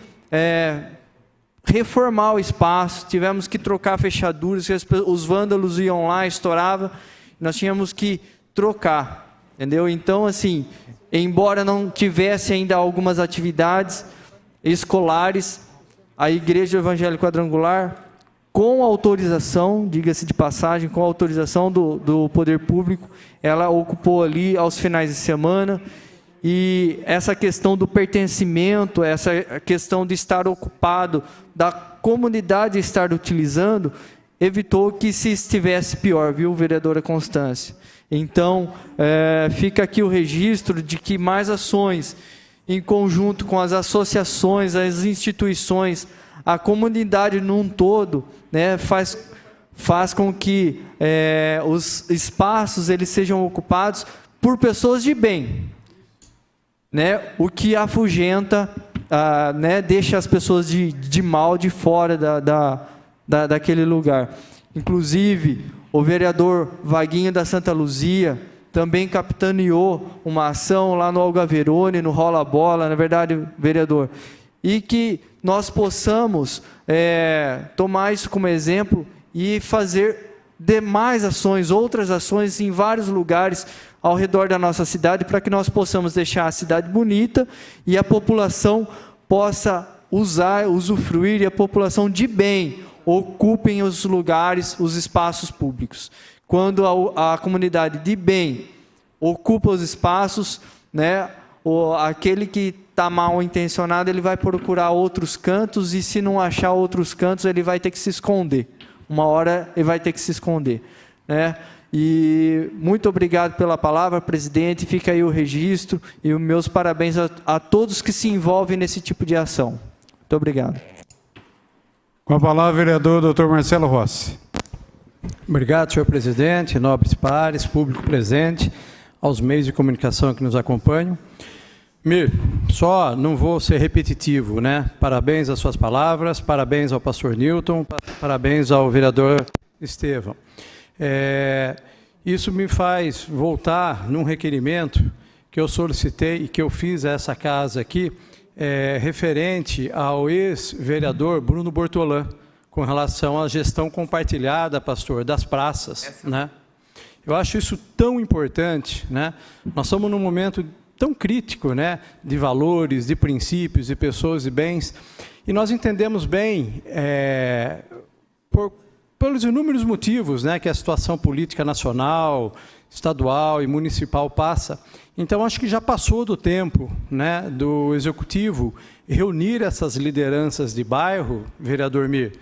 S2: reformar o espaço, tivemos que trocar fechaduras, os vândalos iam lá, estouravam, nós tínhamos que trocar, entendeu? Então, assim, embora não tivesse ainda algumas atividades escolares, a Igreja Evangélica Quadrangular, com autorização, diga-se de passagem, com autorização do poder público, ela ocupou ali aos finais de semana. E essa questão do pertencimento, essa questão de estar ocupado, da comunidade estar utilizando, evitou que se estivesse pior, viu, vereadora Constância? Então, fica aqui o registro de que mais ações, em conjunto com as associações, as instituições, a comunidade num todo, né, faz com que os espaços eles sejam ocupados por pessoas de bem, né, o que afugenta, né, deixa as pessoas de mal de fora daquele lugar. Inclusive, o vereador Vaguinho da Santa Luzia também capitaneou uma ação lá no Algaverone, no Rola Bola, na verdade, vereador, e que nós possamos tomar isso como exemplo e fazer demais ações, outras ações em vários lugares ao redor da nossa cidade, para que nós possamos deixar a cidade bonita e a população possa usufruir, e a população de bem ocupem os lugares, os espaços públicos. Quando a comunidade de bem ocupa os espaços, né, aquele que está mal intencionado, ele vai procurar outros cantos, e se não achar outros cantos, ele vai ter que se esconder. uma hora ele vai ter que se esconder, né? E muito obrigado pela palavra, presidente. Fica aí o registro e os meus parabéns a todos que se envolvem nesse tipo de ação. Muito obrigado.
S1: Com a palavra, vereador doutor Marcelo Rossi.
S7: Obrigado, senhor presidente, nobres pares, público presente, aos meios de comunicação que nos acompanham. Mir, só não vou ser repetitivo, né? Parabéns às suas palavras, parabéns ao pastor Newton, parabéns ao vereador Estevão. Isso me faz voltar num requerimento que eu solicitei e que eu fiz a essa casa aqui, referente ao ex-vereador Bruno Bortolã, com relação à gestão compartilhada, pastor, das praças, né? Eu acho isso tão importante, né? Nós estamos num momento tão crítico, né, de valores, de princípios, de pessoas e bens, e nós entendemos bem, pelos inúmeros motivos, né, que a situação política nacional, estadual e municipal passa. Então, acho que já passou do tempo, né, do Executivo reunir essas lideranças de bairro, vereador Mir,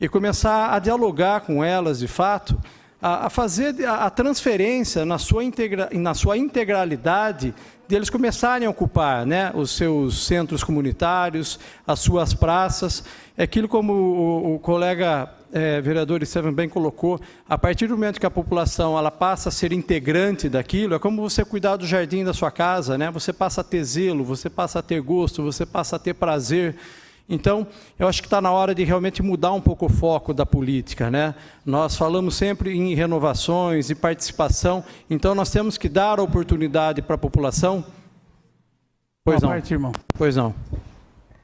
S7: e começar a dialogar com elas, de fato, a fazer a transferência na sua integralidade, de eles começarem a ocupar, né, os seus centros comunitários, as suas praças. É aquilo como o colega vereador Estevão bem colocou, a partir do momento que a população ela passa a ser integrante daquilo, é como você cuidar do jardim da sua casa, né? Você passa a ter zelo, você passa a ter gosto, você passa a ter prazer. Então, eu acho que está na hora de realmente mudar um pouco o foco da política, né? Nós falamos sempre em renovações e participação, então nós temos que dar a oportunidade para a população. Pois não,
S12: irmão.
S7: Pois não.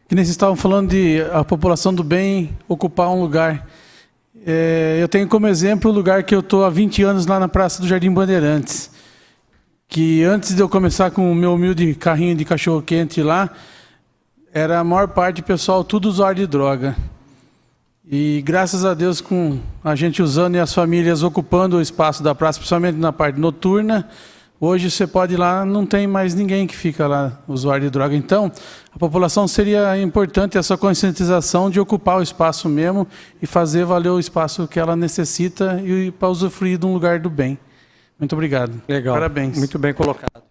S12: Que nem vocês estavam falando de a população do bem ocupar um lugar. Eu tenho como exemplo o lugar que eu estou há 20 anos lá na Praça do Jardim Bandeirantes, que antes de eu começar com o meu humilde carrinho de cachorro-quente lá, era a maior parte do pessoal tudo usuário de droga. E graças a Deus, com a gente usando e as famílias ocupando o espaço da praça, principalmente na parte noturna, hoje você pode ir lá, não tem mais ninguém que fica lá usuário de droga. Então, a população seria importante essa conscientização de ocupar o espaço mesmo e fazer valer o espaço que ela necessita e para usufruir de um lugar do bem. Muito obrigado.
S7: Legal.
S12: Parabéns.
S7: Muito bem colocado.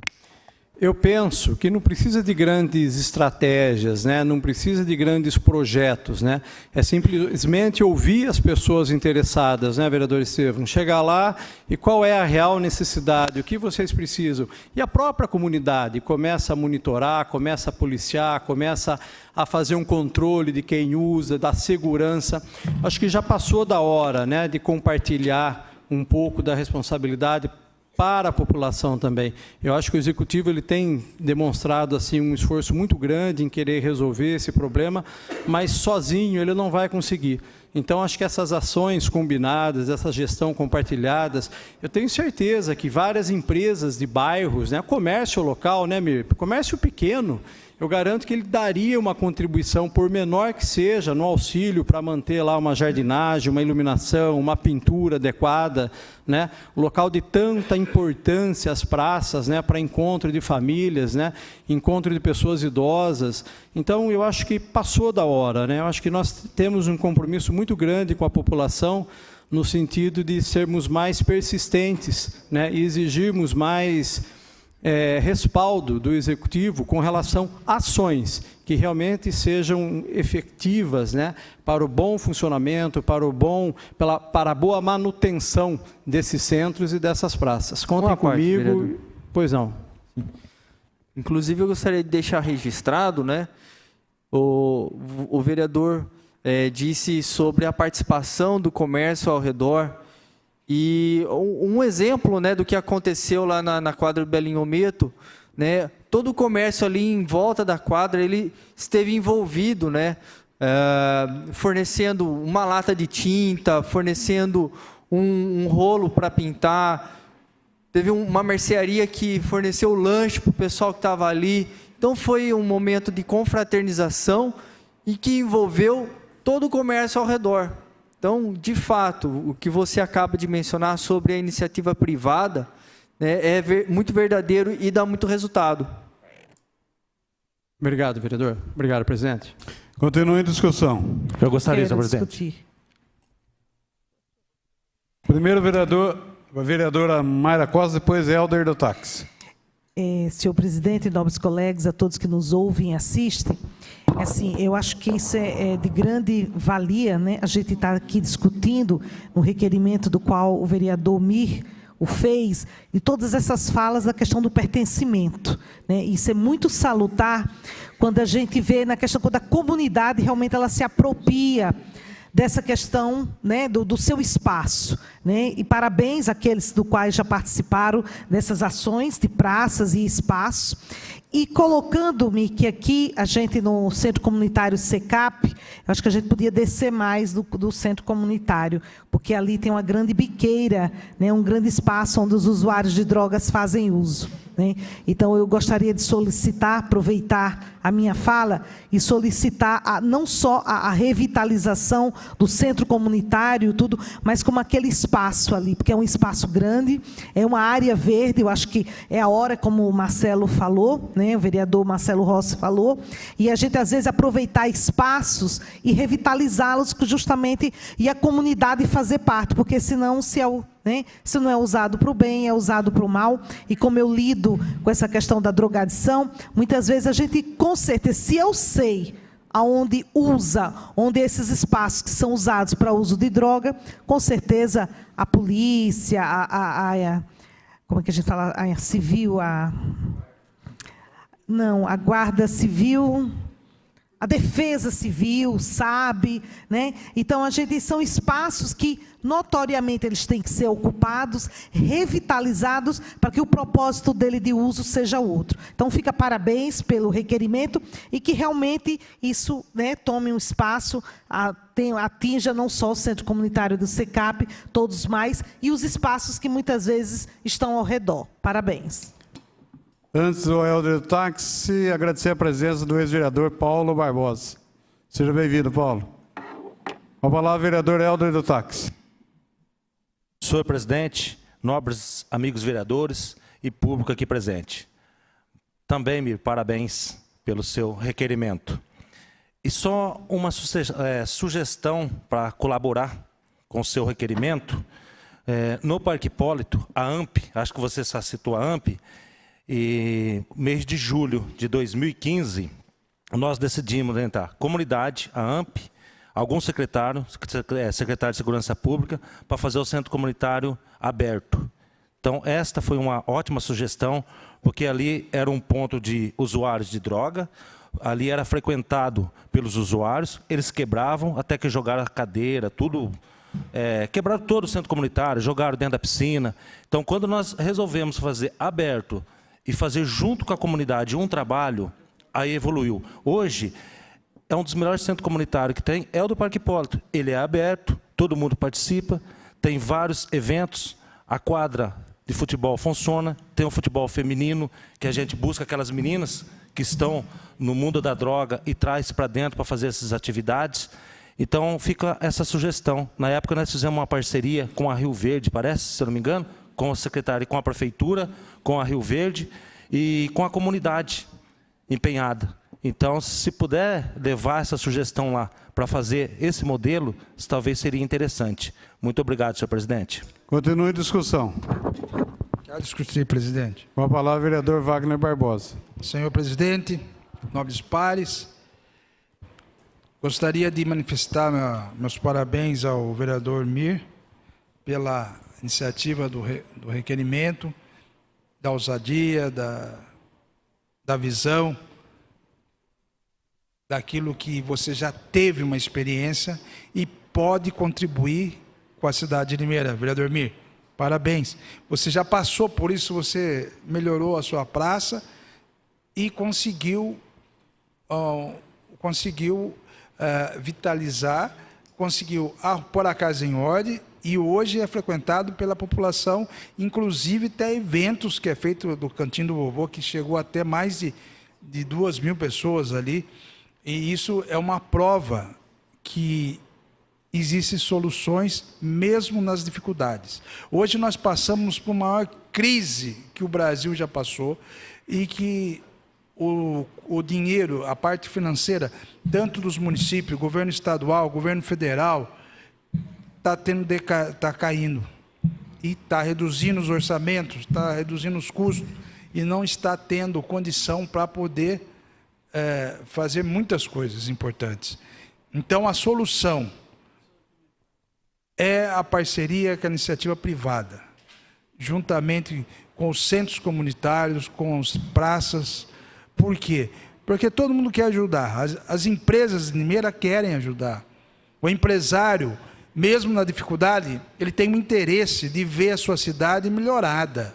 S7: Eu penso que não precisa de grandes estratégias, né? Não precisa de grandes projetos, né? É simplesmente ouvir as pessoas interessadas, né, vereador Estevão? Chegar lá e qual é a real necessidade, o que vocês precisam. E a própria comunidade começa a monitorar, começa a policiar, começa a fazer um controle de quem usa, da segurança. Acho que já passou da hora, né, de compartilhar um pouco da responsabilidade para a população também. Eu acho que o Executivo ele tem demonstrado assim, um esforço muito grande em querer resolver esse problema, mas sozinho ele não vai conseguir. Então, acho que essas ações combinadas, essa gestão compartilhadas, eu tenho certeza que várias empresas de bairros, né, comércio local, né, Mir? Comércio pequeno, eu garanto que ele daria uma contribuição, por menor que seja, no auxílio para manter lá uma jardinagem, uma iluminação, uma pintura adequada, né? Local de tanta importância, as praças, né? Para encontro de famílias, né? Encontro de pessoas idosas. Então, eu acho que passou da hora, né? Eu acho que nós temos um compromisso muito grande com a população, no sentido de sermos mais persistentes, né? E exigirmos mais respaldo do Executivo com relação a ações que realmente sejam efetivas, né, para o bom funcionamento, para a boa manutenção desses centros e dessas praças. Contem comigo.
S2: Vereador.
S7: Pois não.
S2: Inclusive, eu gostaria de deixar registrado, né, o vereador disse sobre a participação do comércio ao redor. E um exemplo, né, do que aconteceu lá na quadra do Belinhometo, né, todo o comércio ali em volta da quadra, ele esteve envolvido, né, fornecendo uma lata de tinta, fornecendo um rolo para pintar. Teve uma mercearia que forneceu lanche para o pessoal que estava ali. Então, foi um momento de confraternização e que envolveu todo o comércio ao redor. Então, de fato, o que você acaba de mencionar sobre a iniciativa privada, né, é muito verdadeiro e dá muito resultado.
S7: Obrigado, vereador. Obrigado, presidente.
S1: Continua em discussão.
S14: Eu gostaria, senhor presidente.
S10: Discutir.
S1: Primeiro a vereadora Mayra Costa, depois Helder do Táxi.
S10: Senhor presidente, nobres colegas, a todos que nos ouvem e assistem, assim, eu acho que isso é de grande valia, né? A gente está aqui discutindo um requerimento do qual o vereador Mir o fez, e todas essas falas da questão do pertencimento, né? Isso é muito salutar quando a gente vê na questão, quando a comunidade realmente ela se apropria dessa questão, né, do seu espaço, né? E parabéns àqueles do quais já participaram dessas ações de praças e espaços. E colocando-me que aqui, a gente no Centro Comunitário SECAP, eu acho que a gente podia descer mais do Centro Comunitário, porque ali tem uma grande biqueira, né, um grande espaço onde os usuários de drogas fazem uso, né? Então, eu gostaria de solicitar, aproveitar a minha fala e solicitar não só a revitalização do Centro Comunitário, tudo, mas como aquele espaço ali, porque é um espaço grande, é uma área verde, eu acho que é a hora, como o Marcelo falou, né, o vereador Marcelo Rossi falou, e a gente, às vezes, aproveitar espaços e revitalizá-los justamente, e a comunidade fazer parte, porque senão, se não é usado para o bem, é usado para o mal. E como eu lido com essa questão da drogadição, muitas vezes a gente, com certeza, se eu sei aonde onde esses espaços que são usados para uso de droga, com certeza a polícia, como é que a gente fala, a civil, a guarda civil, a defesa civil, sabe, né? Então, são espaços que, notoriamente, eles têm que ser ocupados, revitalizados, para que o propósito dele de uso seja outro. Então, fica parabéns pelo requerimento e que realmente isso, né, tome um espaço, atinja não só o Centro Comunitário do SECAP, todos mais, e os espaços que muitas vezes estão ao redor. Parabéns.
S1: Antes do Helder do Táxi, agradecer a presença do ex-vereador Paulo Barbosa. Seja bem-vindo, Paulo. Com a palavra, vereador Helder do Táxi.
S14: Senhor presidente, nobres amigos vereadores e público aqui presente. Também, Mir, parabéns pelo seu requerimento. E só uma sugestão para colaborar com o seu requerimento. No Parque Hipólito, a AMP, acho que você só citou a AMP, e mês de julho de 2015, nós decidimos entrar comunidade, a AMP, alguns secretários, secretário de Segurança Pública, para fazer o centro comunitário aberto. Então, esta foi uma ótima sugestão, porque ali era um ponto de usuários de droga, ali era frequentado pelos usuários, eles quebravam, até que jogaram a cadeira, tudo... quebraram todo o centro comunitário, jogaram dentro da piscina. Então, quando nós resolvemos fazer aberto e fazer junto com a comunidade um trabalho, aí evoluiu. Hoje, é um dos melhores centros comunitários que tem, é o do Parque Hipólito. Ele é aberto, todo mundo participa, tem vários eventos, a quadra de futebol funciona, tem o futebol feminino, que a gente busca aquelas meninas que estão no mundo da droga e traz para dentro para fazer essas atividades. Então, fica essa sugestão. Na época, nós fizemos uma parceria com a Rio Verde, parece, se eu não me engano, com a secretaria, com a prefeitura, com a Rio Verde e com a comunidade empenhada. Então, se puder levar essa sugestão lá para fazer esse modelo, talvez seria interessante. Muito obrigado, senhor presidente.
S1: Continue a discussão.
S4: Quero discutir, presidente.
S1: Com a palavra, vereador Wagner Barbosa.
S4: Senhor presidente, nobres pares, gostaria de manifestar meus parabéns ao vereador Mir pela iniciativa do requerimento, da ousadia, da visão, daquilo que você já teve uma experiência e pode contribuir com a cidade de Limeira. Vereador Mir, parabéns. Você já passou por isso, você melhorou a sua praça e conseguiu vitalizar, conseguiu pôr a casa em ordem e hoje é frequentado pela população, inclusive até eventos que é feito do Cantinho do Vovô, que chegou até mais de 2.000 pessoas ali. E isso é uma prova que existem soluções mesmo nas dificuldades. Hoje nós passamos por uma maior crise que o Brasil já passou e que o dinheiro, a parte financeira, tanto dos municípios, governo estadual, governo federal, está caindo. e está reduzindo os orçamentos, está reduzindo os custos e não está tendo condição para poder fazer muitas coisas importantes. Então, a solução é a parceria com a iniciativa privada, juntamente com os centros comunitários, com as praças. Por quê? Porque todo mundo quer ajudar. As empresas de Limeira querem ajudar. O empresário, mesmo na dificuldade, ele tem um interesse de ver a sua cidade melhorada.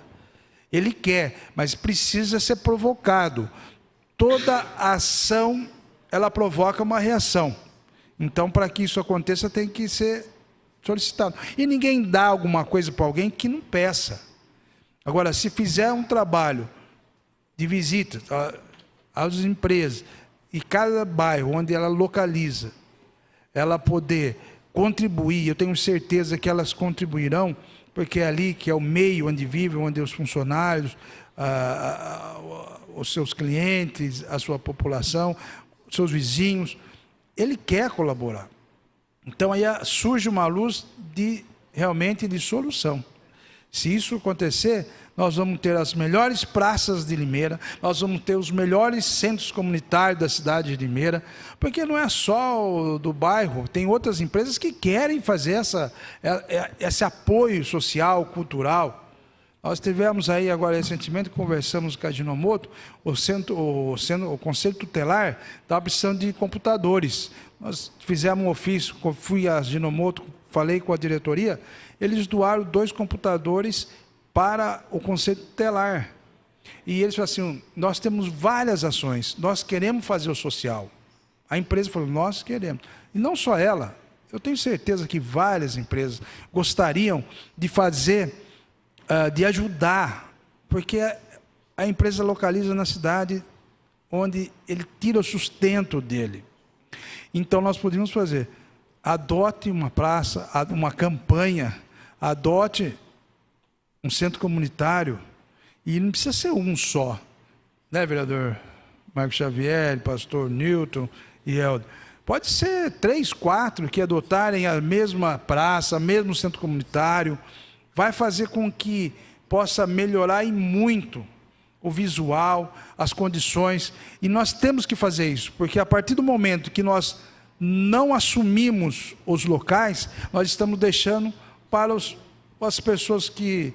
S4: Ele quer, mas precisa ser provocado. Toda ação, ela provoca uma reação. Então, para que isso aconteça, tem que ser solicitado. E ninguém dá alguma coisa para alguém que não peça. Agora, se fizer um trabalho de visita às empresas, e cada bairro onde ela localiza, ela poder contribuir, eu tenho certeza que elas contribuirão, porque é ali que é o meio onde vivem, onde os funcionários, os seus clientes, a sua população, os seus vizinhos, ele quer colaborar. Então aí surge uma luz realmente de solução. Se isso acontecer, nós vamos ter as melhores praças de Limeira, nós vamos ter os melhores centros comunitários da cidade de Limeira, porque não é só do bairro, tem outras empresas que querem fazer esse apoio social, cultural. Nós tivemos aí agora recentemente, conversamos com a Ginomoto, o Conselho Tutelar estava precisando de computadores. Nós fizemos um ofício, fui à Ginomoto, falei com a diretoria, eles doaram 2 computadores para o Conselho Tutelar. E eles falaram assim, nós temos várias ações, nós queremos fazer o social. A empresa falou, nós queremos. E não só ela, eu tenho certeza que várias empresas gostariam de fazer, de ajudar, porque a empresa localiza na cidade onde ele tira o sustento dele. Então nós poderíamos fazer, adote uma praça, uma campanha, adote um centro comunitário, e não precisa ser um só, né, vereador Marcos Xavier, pastor Newton e Helder? Pode ser 3, 4 que adotarem a mesma praça, mesmo centro comunitário, vai fazer com que possa melhorar e muito o visual, as condições, e nós temos que fazer isso, porque a partir do momento que nós não assumimos os locais, nós estamos deixando para as pessoas que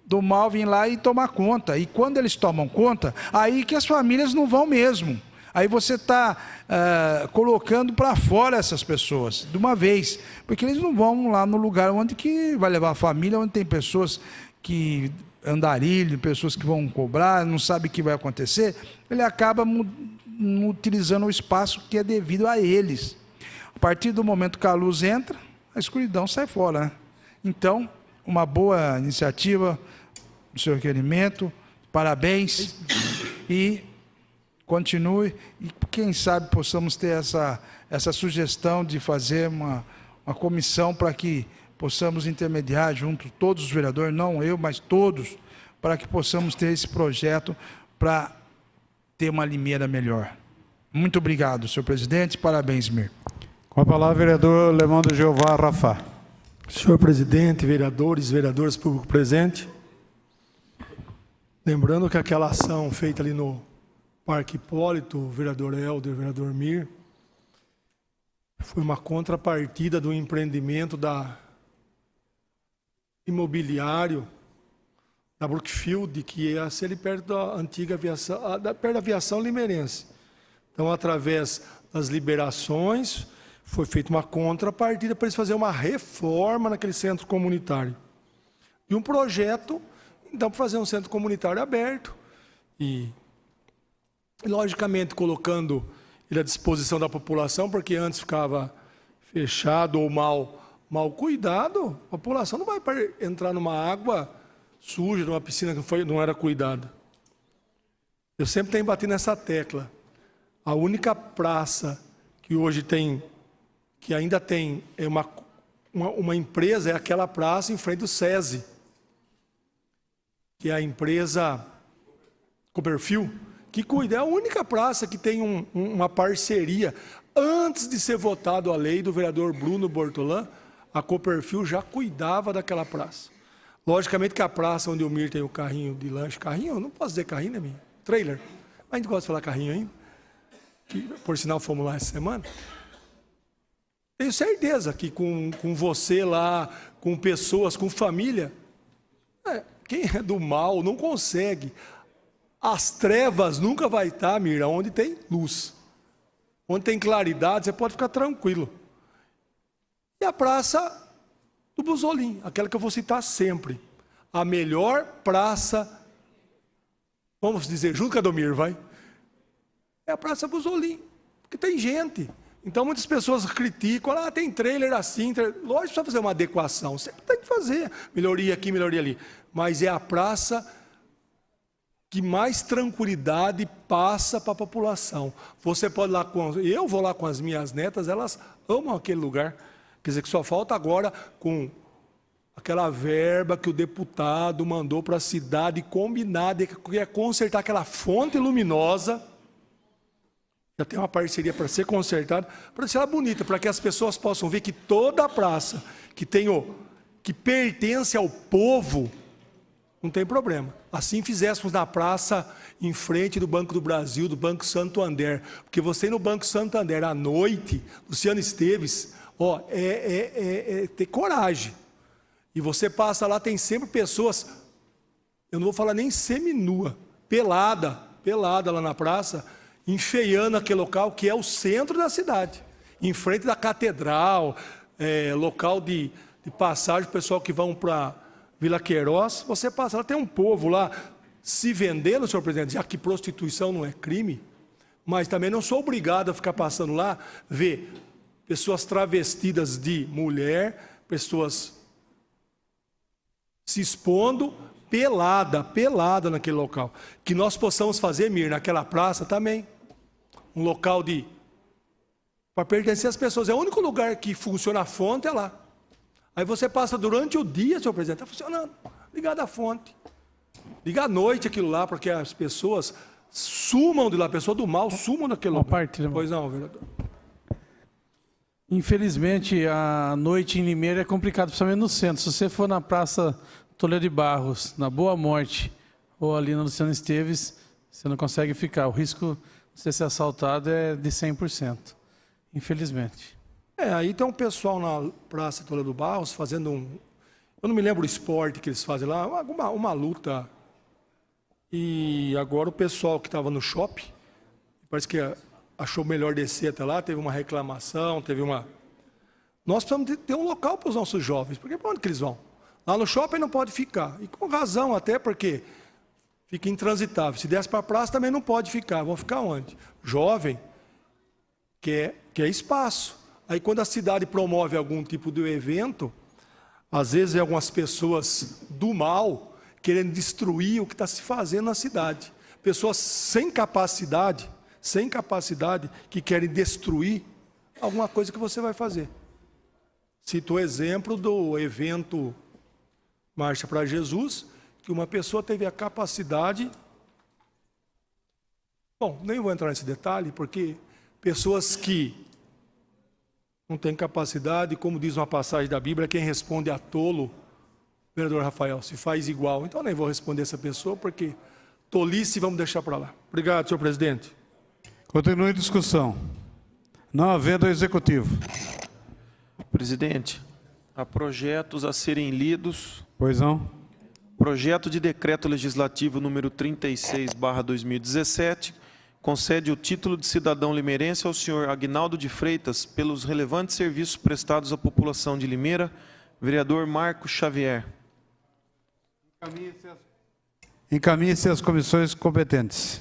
S4: do mal vir lá e tomar conta. E quando eles tomam conta, aí que as famílias não vão mesmo. Aí você está colocando para fora essas pessoas, de uma vez. Porque eles não vão lá no lugar onde que vai levar a família, onde tem pessoas que andarilho, pessoas que vão cobrar, não sabe o que vai acontecer. Ele acaba utilizando o espaço que é devido a eles. A partir do momento que a luz entra, a escuridão sai fora, né? Então, uma boa iniciativa do seu requerimento, parabéns, e continue, e quem sabe possamos ter essa sugestão de fazer uma comissão para que possamos intermediar junto todos os vereadores, não eu, mas todos, para que possamos ter esse projeto para ter uma Limeira melhor. Muito obrigado, senhor presidente, parabéns, Mir.
S1: Com a palavra, vereador Lemão do Jeová Rafá.
S15: Senhor presidente, vereadores, vereadoras, público presente, lembrando que aquela ação feita ali no Parque Hipólito, o vereador Helder, o vereador Mir, foi uma contrapartida do empreendimento imobiliário da Brookfield, que ia ser ali perto da antiga aviação, perto da aviação limeirense. Então, através das liberações, foi feita uma contrapartida para eles fazerem uma reforma naquele centro comunitário. E um projeto, então, para fazer um centro comunitário aberto e logicamente, colocando ele à disposição da população, porque antes ficava fechado ou mal cuidado, a população não vai entrar numa água suja, numa piscina que não era cuidada. Eu sempre tenho batido nessa tecla. A única praça que hoje tem, que ainda tem uma empresa, é aquela praça em frente do SESI, que é a empresa Copperfield, que cuida, é a única praça que tem uma parceria. Antes de ser votado a lei do vereador Bruno Bortolã, a Copperfield já cuidava daquela praça. Logicamente que a praça onde o Mir tem o carrinho de lanche, carrinho, eu não posso dizer carrinho, né, Mir? Trailer. Mas a gente gosta de falar carrinho ainda, que por sinal fomos lá essa semana. Tenho certeza que com você lá, com pessoas, com família, quem é do mal não consegue. As trevas nunca vai estar, Mira, onde tem luz. Onde tem claridade, você pode ficar tranquilo. E a praça do Buzolim, aquela que eu vou citar sempre. A melhor praça, vamos dizer, junto com a Domir, vai? É a Praça Buzolim, porque tem gente. Então muitas pessoas criticam, tem trailer assim, lógico, precisa fazer uma adequação, sempre tem que fazer, melhoria aqui, melhoria ali. Mas é a praça que mais tranquilidade passa para a população. Você pode ir lá eu vou lá com as minhas netas, elas amam aquele lugar. Quer dizer que só falta agora com aquela verba que o deputado mandou para a cidade combinada, que é consertar aquela fonte luminosa. Já tem uma parceria para ser consertada, para ser bonita, para que as pessoas possam ver que toda a praça que pertence ao povo, não tem problema. Assim fizéssemos na praça em frente do Banco do Brasil, do Banco Santander. Porque você ir no Banco Santander à noite, Luciano Esteves, ter coragem. E você passa lá, tem sempre pessoas, eu não vou falar nem seminua, pelada lá na praça, enfeiando aquele local que é o centro da cidade, em frente da catedral, local de passagem, o pessoal que vão para Vila Queiroz, você passa lá, tem um povo lá se vendendo, senhor presidente, já que prostituição não é crime, mas também não sou obrigado a ficar passando lá, ver pessoas travestidas de mulher, pessoas se expondo, pelada naquele local. Que nós possamos fazer, Mir, naquela praça também, um local para pertencer às pessoas. É o único lugar que funciona a fonte, é lá. Aí você passa durante o dia, senhor presidente, está funcionando, ligado à fonte. Liga à noite aquilo lá, porque as pessoas sumam de lá, a pessoa do mal sumam daquele lugar. Pois não, vereador.
S12: Infelizmente, a noite em Limeira é complicado, principalmente no centro. Se você for na Praça Toledo de Barros, na Boa Morte, ou ali na Luciano Esteves, você não consegue ficar. O risco de você ser assaltado é de 100%, infelizmente.
S15: Aí tem um pessoal na Praça Toledo de Barros fazendo eu não me lembro o esporte que eles fazem lá, uma luta. E agora o pessoal que estava no shopping, parece que achou melhor descer até lá, teve uma reclamação, Nós precisamos ter um local para os nossos jovens, porque para onde que eles vão? Lá no shopping não pode ficar, e com razão até, porque fica intransitável. Se desce para a praça também não pode ficar, vão ficar onde? Jovem quer espaço. Aí quando a cidade promove algum tipo de evento, às vezes é algumas pessoas do mal querendo destruir o que está se fazendo na cidade. Pessoas sem capacidade, que querem destruir alguma coisa que você vai fazer. Cito o exemplo do evento Marcha para Jesus, que uma pessoa teve a capacidade... Bom, nem vou entrar nesse detalhe, porque pessoas que não têm capacidade, como diz uma passagem da Bíblia, quem responde a tolo, vereador Rafael, se faz igual. Então nem vou responder essa pessoa, porque tolice vamos deixar para lá. Obrigado, senhor presidente.
S1: Continue a discussão. Não havendo ao executivo.
S5: Presidente, há projetos a serem lidos.
S1: Pois não.
S5: Projeto de decreto legislativo número 36/2017 concede o título de cidadão limeirense ao senhor Aguinaldo de Freitas pelos relevantes serviços prestados à população de Limeira, vereador Marcos Xavier.
S1: Encaminhe-se às comissões competentes.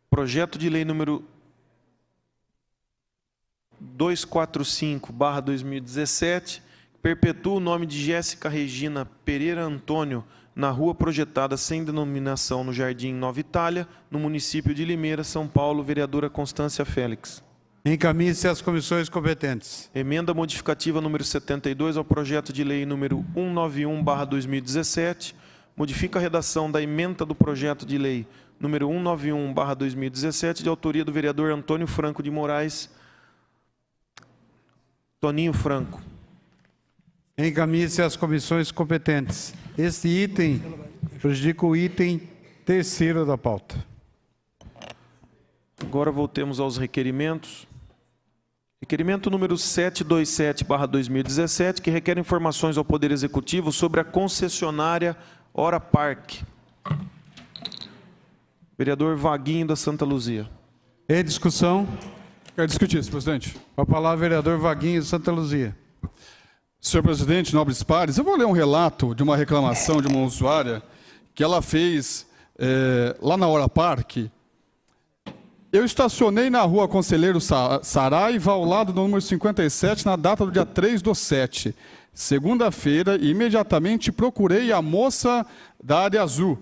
S5: Projeto de lei número 245/2017, perpetua o nome de Jéssica Regina Pereira Antônio na rua projetada sem denominação no Jardim Nova Itália, no município de Limeira, São Paulo, vereadora Constância Félix.
S1: Encaminhe-se às comissões competentes.
S5: Emenda modificativa número 72 ao projeto de lei número 191/2017, modifica a redação da ementa do projeto de lei número 191/2017, de autoria do vereador Antônio Franco de Moraes, Toninho Franco.
S1: encaminhe-se às comissões competentes. Este item prejudica o item 3º da pauta.
S5: Agora voltemos aos requerimentos. Requerimento número 727/2017, que requer informações ao Poder Executivo sobre a concessionária Hora Parque. Vereador Vaguinho da Santa Luzia.
S1: Em discussão.
S9: Quero discutir isso, presidente.
S1: Com a palavra, vereador Vaguinho de Santa Luzia.
S9: Senhor presidente, nobres pares, eu vou ler um relato de uma reclamação de uma usuária que ela fez lá na Hora Parque. Eu estacionei na rua Conselheiro Saraiva, ao lado do número 57, na data do dia 3/7, segunda-feira, e imediatamente procurei a moça da área azul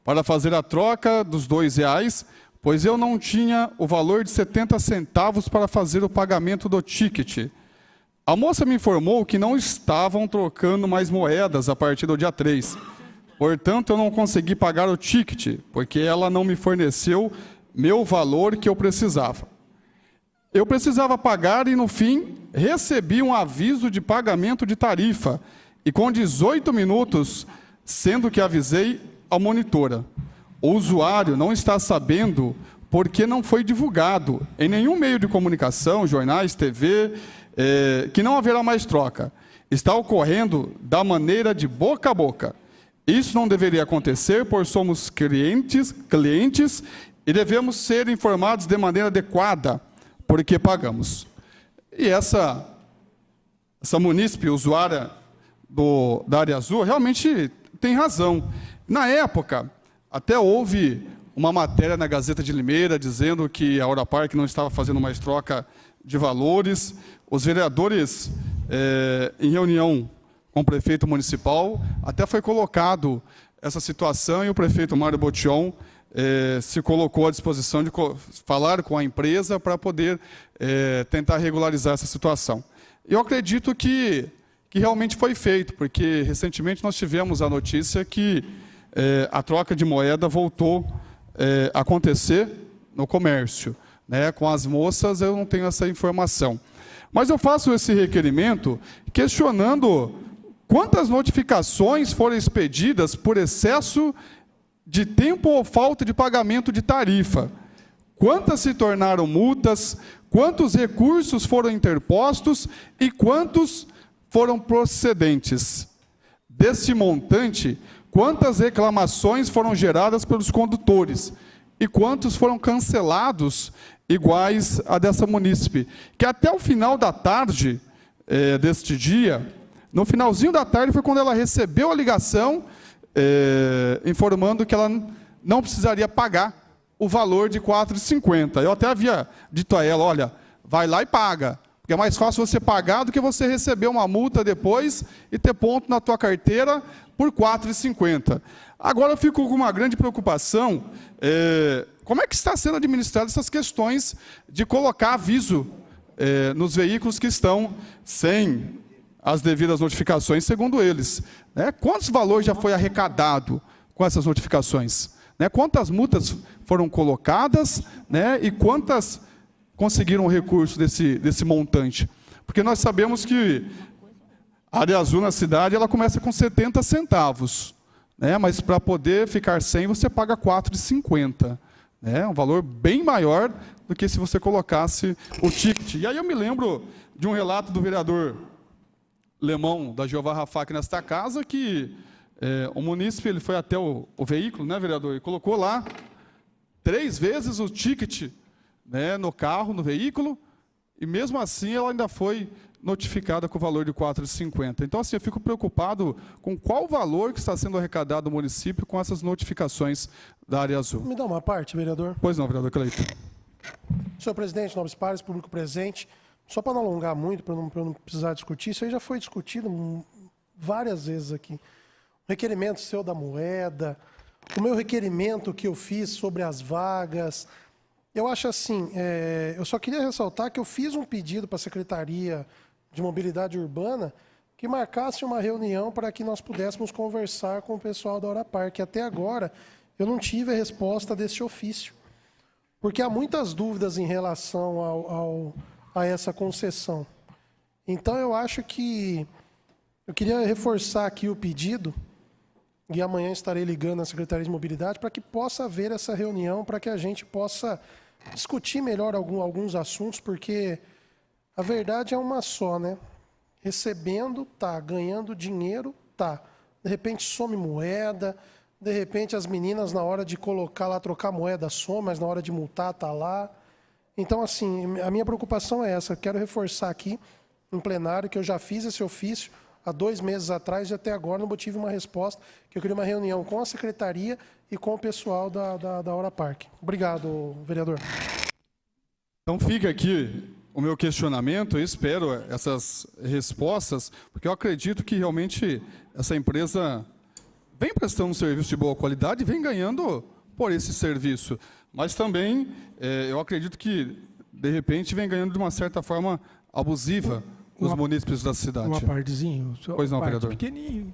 S9: para fazer a troca dos R$2, pois eu não tinha o valor de 70 centavos para fazer o pagamento do ticket. A moça me informou que não estavam trocando mais moedas a partir do dia 3. Portanto, eu não consegui pagar o ticket, porque ela não me forneceu meu valor que eu precisava. Eu precisava pagar e, no fim, recebi um aviso de pagamento de tarifa, e com 18 minutos, sendo que avisei a monitora. O usuário não está sabendo porque não foi divulgado em nenhum meio de comunicação, jornais, TV, que não haverá mais troca. Está ocorrendo da maneira de boca a boca. Isso não deveria acontecer, pois somos clientes e devemos ser informados de maneira adequada, porque pagamos. E essa munícipe, usuária da área azul, realmente tem razão. Na época, até houve uma matéria na Gazeta de Limeira dizendo que a Hora Parque não estava fazendo mais troca de valores. Os vereadores, em reunião com o prefeito municipal, até foi colocado essa situação, e o prefeito Mário Botion se colocou à disposição de falar com a empresa para poder tentar regularizar essa situação. Eu acredito que realmente foi feito, porque recentemente nós tivemos a notícia que a troca de moeda voltou a acontecer no comércio. Com as moças eu não tenho essa informação. Mas eu faço esse requerimento questionando quantas notificações foram expedidas por excesso de tempo ou falta de pagamento de tarifa. Quantas se tornaram multas, quantos recursos foram interpostos e quantos foram procedentes. Desse montante, quantas reclamações foram geradas pelos condutores e quantos foram cancelados iguais a dessa munícipe, que até o final da tarde deste dia, no finalzinho da tarde foi quando ela recebeu a ligação informando que ela não precisaria pagar o valor de R$ 4,50. Eu até havia dito a ela, olha, vai lá e paga, porque é mais fácil você pagar do que você receber uma multa depois e ter ponto na tua carteira por R$ 4,50. Agora eu fico com uma grande preocupação, como é que está sendo administrada essas questões de colocar aviso nos veículos que estão sem as devidas notificações, segundo eles. Quantos valores já foi arrecadado com essas notificações? Quantas multas foram colocadas, e quantas conseguiram o recurso desse montante? Porque nós sabemos que a área azul na cidade ela começa com 70 centavos, mas para poder ficar sem você paga R$ 4,50. Um valor bem maior do que se você colocasse o ticket. E aí eu me lembro de um relato do vereador Lemão, da Jeová Rafá, aqui nesta casa, que o munícipe ele foi até o veículo, vereador, e colocou lá 3 vezes o ticket no carro, no veículo, e mesmo assim ela ainda foi notificada com o valor de R$ 4,50. Então, assim, eu fico preocupado com qual valor que está sendo arrecadado no município com essas notificações da área azul.
S6: Me dá uma parte, vereador.
S9: Pois não, vereador Cleiton.
S6: Senhor presidente, nobres pares, público presente, só para não alongar muito, para não precisar discutir, isso aí já foi discutido várias vezes aqui. O requerimento seu da moeda, o meu requerimento que eu fiz sobre as vagas. Eu acho assim, eu só queria ressaltar que eu fiz um pedido para a Secretaria de Mobilidade Urbana que marcasse uma reunião para que nós pudéssemos conversar com o pessoal da Hora Parque. Até agora, eu não tive a resposta desse ofício, porque há muitas dúvidas em relação a essa concessão. Então, eu acho que Eu queria reforçar aqui o pedido, e amanhã estarei ligando à Secretaria de Mobilidade para que possa haver essa reunião, para que a gente possa discutir melhor alguns assuntos, porque a verdade é uma só, né? Recebendo, tá. Ganhando dinheiro, tá. De repente some moeda, de repente as meninas na hora de colocar lá, trocar moeda, some, mas na hora de multar, tá lá. Então, assim, a minha preocupação é essa. Quero reforçar aqui, em plenário, que eu já fiz esse ofício há 2 meses atrás e até agora não tive uma resposta, que eu queria uma reunião com a secretaria e com o pessoal da Hora Parque. Obrigado, vereador.
S9: Então fica aqui o meu questionamento, eu espero essas respostas, porque eu acredito que realmente essa empresa vem prestando um serviço de boa qualidade e vem ganhando por esse serviço. Mas também eu acredito que, de repente, vem ganhando de uma certa forma abusiva os munícipes da cidade.
S15: Uma partezinha.
S9: Pois não, vereador.
S15: Pequenininho.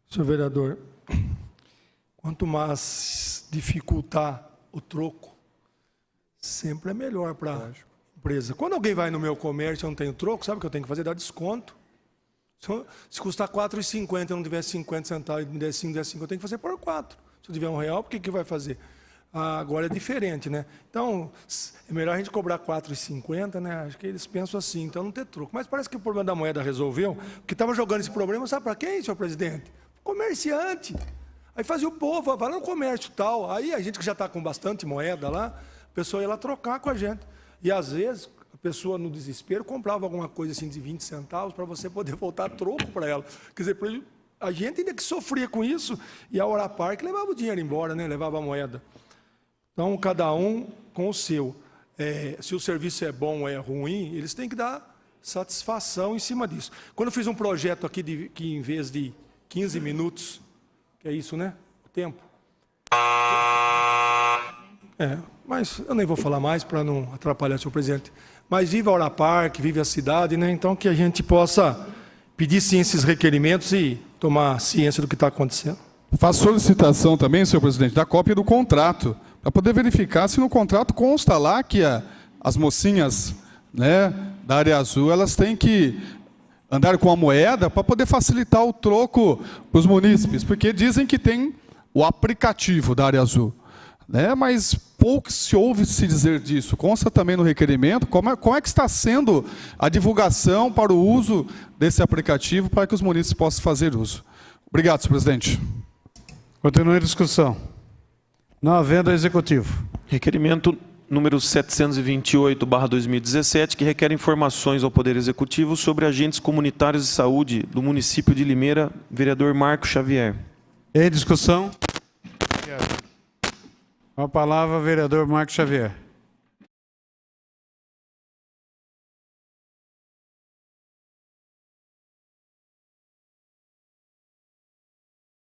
S15: Senhor vereador, quanto mais dificultar o troco, sempre é melhor para a empresa. Quando alguém vai no meu comércio e eu não tenho troco, sabe o que eu tenho que fazer? Dar desconto. Se custar R$ 4,50 e eu não tiver 50 centavos e me der 5, eu tenho que fazer por 4. Se eu tiver R$1, por que vai fazer? Agora é diferente, né? Então, é melhor a gente cobrar R$ 4,50, né? Acho que eles pensam assim, então não ter troco. Mas parece que o problema da moeda resolveu, porque estava jogando esse problema, sabe para quem, senhor presidente? Comerciante. Aí fazia o povo, vai lá no comércio e tal. Aí a gente que já está com bastante moeda lá, a pessoa ia lá trocar com a gente. E às vezes, a pessoa no desespero comprava alguma coisa assim de 20 centavos para você poder voltar troco para ela. Quer dizer, a gente ainda que sofria com isso, e a Hora Parque levava o dinheiro embora, né? Levava a moeda. Então, cada um com o seu. Se o serviço é bom ou é ruim, eles têm que dar satisfação em cima disso. Quando eu fiz um projeto aqui que em vez de 15 minutos, que é isso, né? O tempo. Mas eu nem vou falar mais para não atrapalhar o senhor presidente. Mas viva a Hora Parque, vive a cidade, né? Então que a gente possa pedir sim esses requerimentos e tomar ciência do que está acontecendo.
S9: Faço solicitação também, senhor presidente, da cópia do contrato, para poder verificar se no contrato consta lá que as mocinhas, né, da área azul, elas têm que andar com a moeda para poder facilitar o troco para os munícipes, porque dizem que tem o aplicativo da área azul, né, mas pouco se ouve se dizer disso. Consta também no requerimento como é que está sendo a divulgação para o uso desse aplicativo para que os munícipes possam fazer uso. Obrigado, senhor presidente.
S1: Continua a discussão. Não havendo executivo.
S5: Requerimento número 728/2017, que requer informações ao Poder Executivo sobre agentes comunitários de saúde do município de Limeira, vereador Marco Xavier.
S1: Em discussão. Com a palavra, vereador Marco Xavier.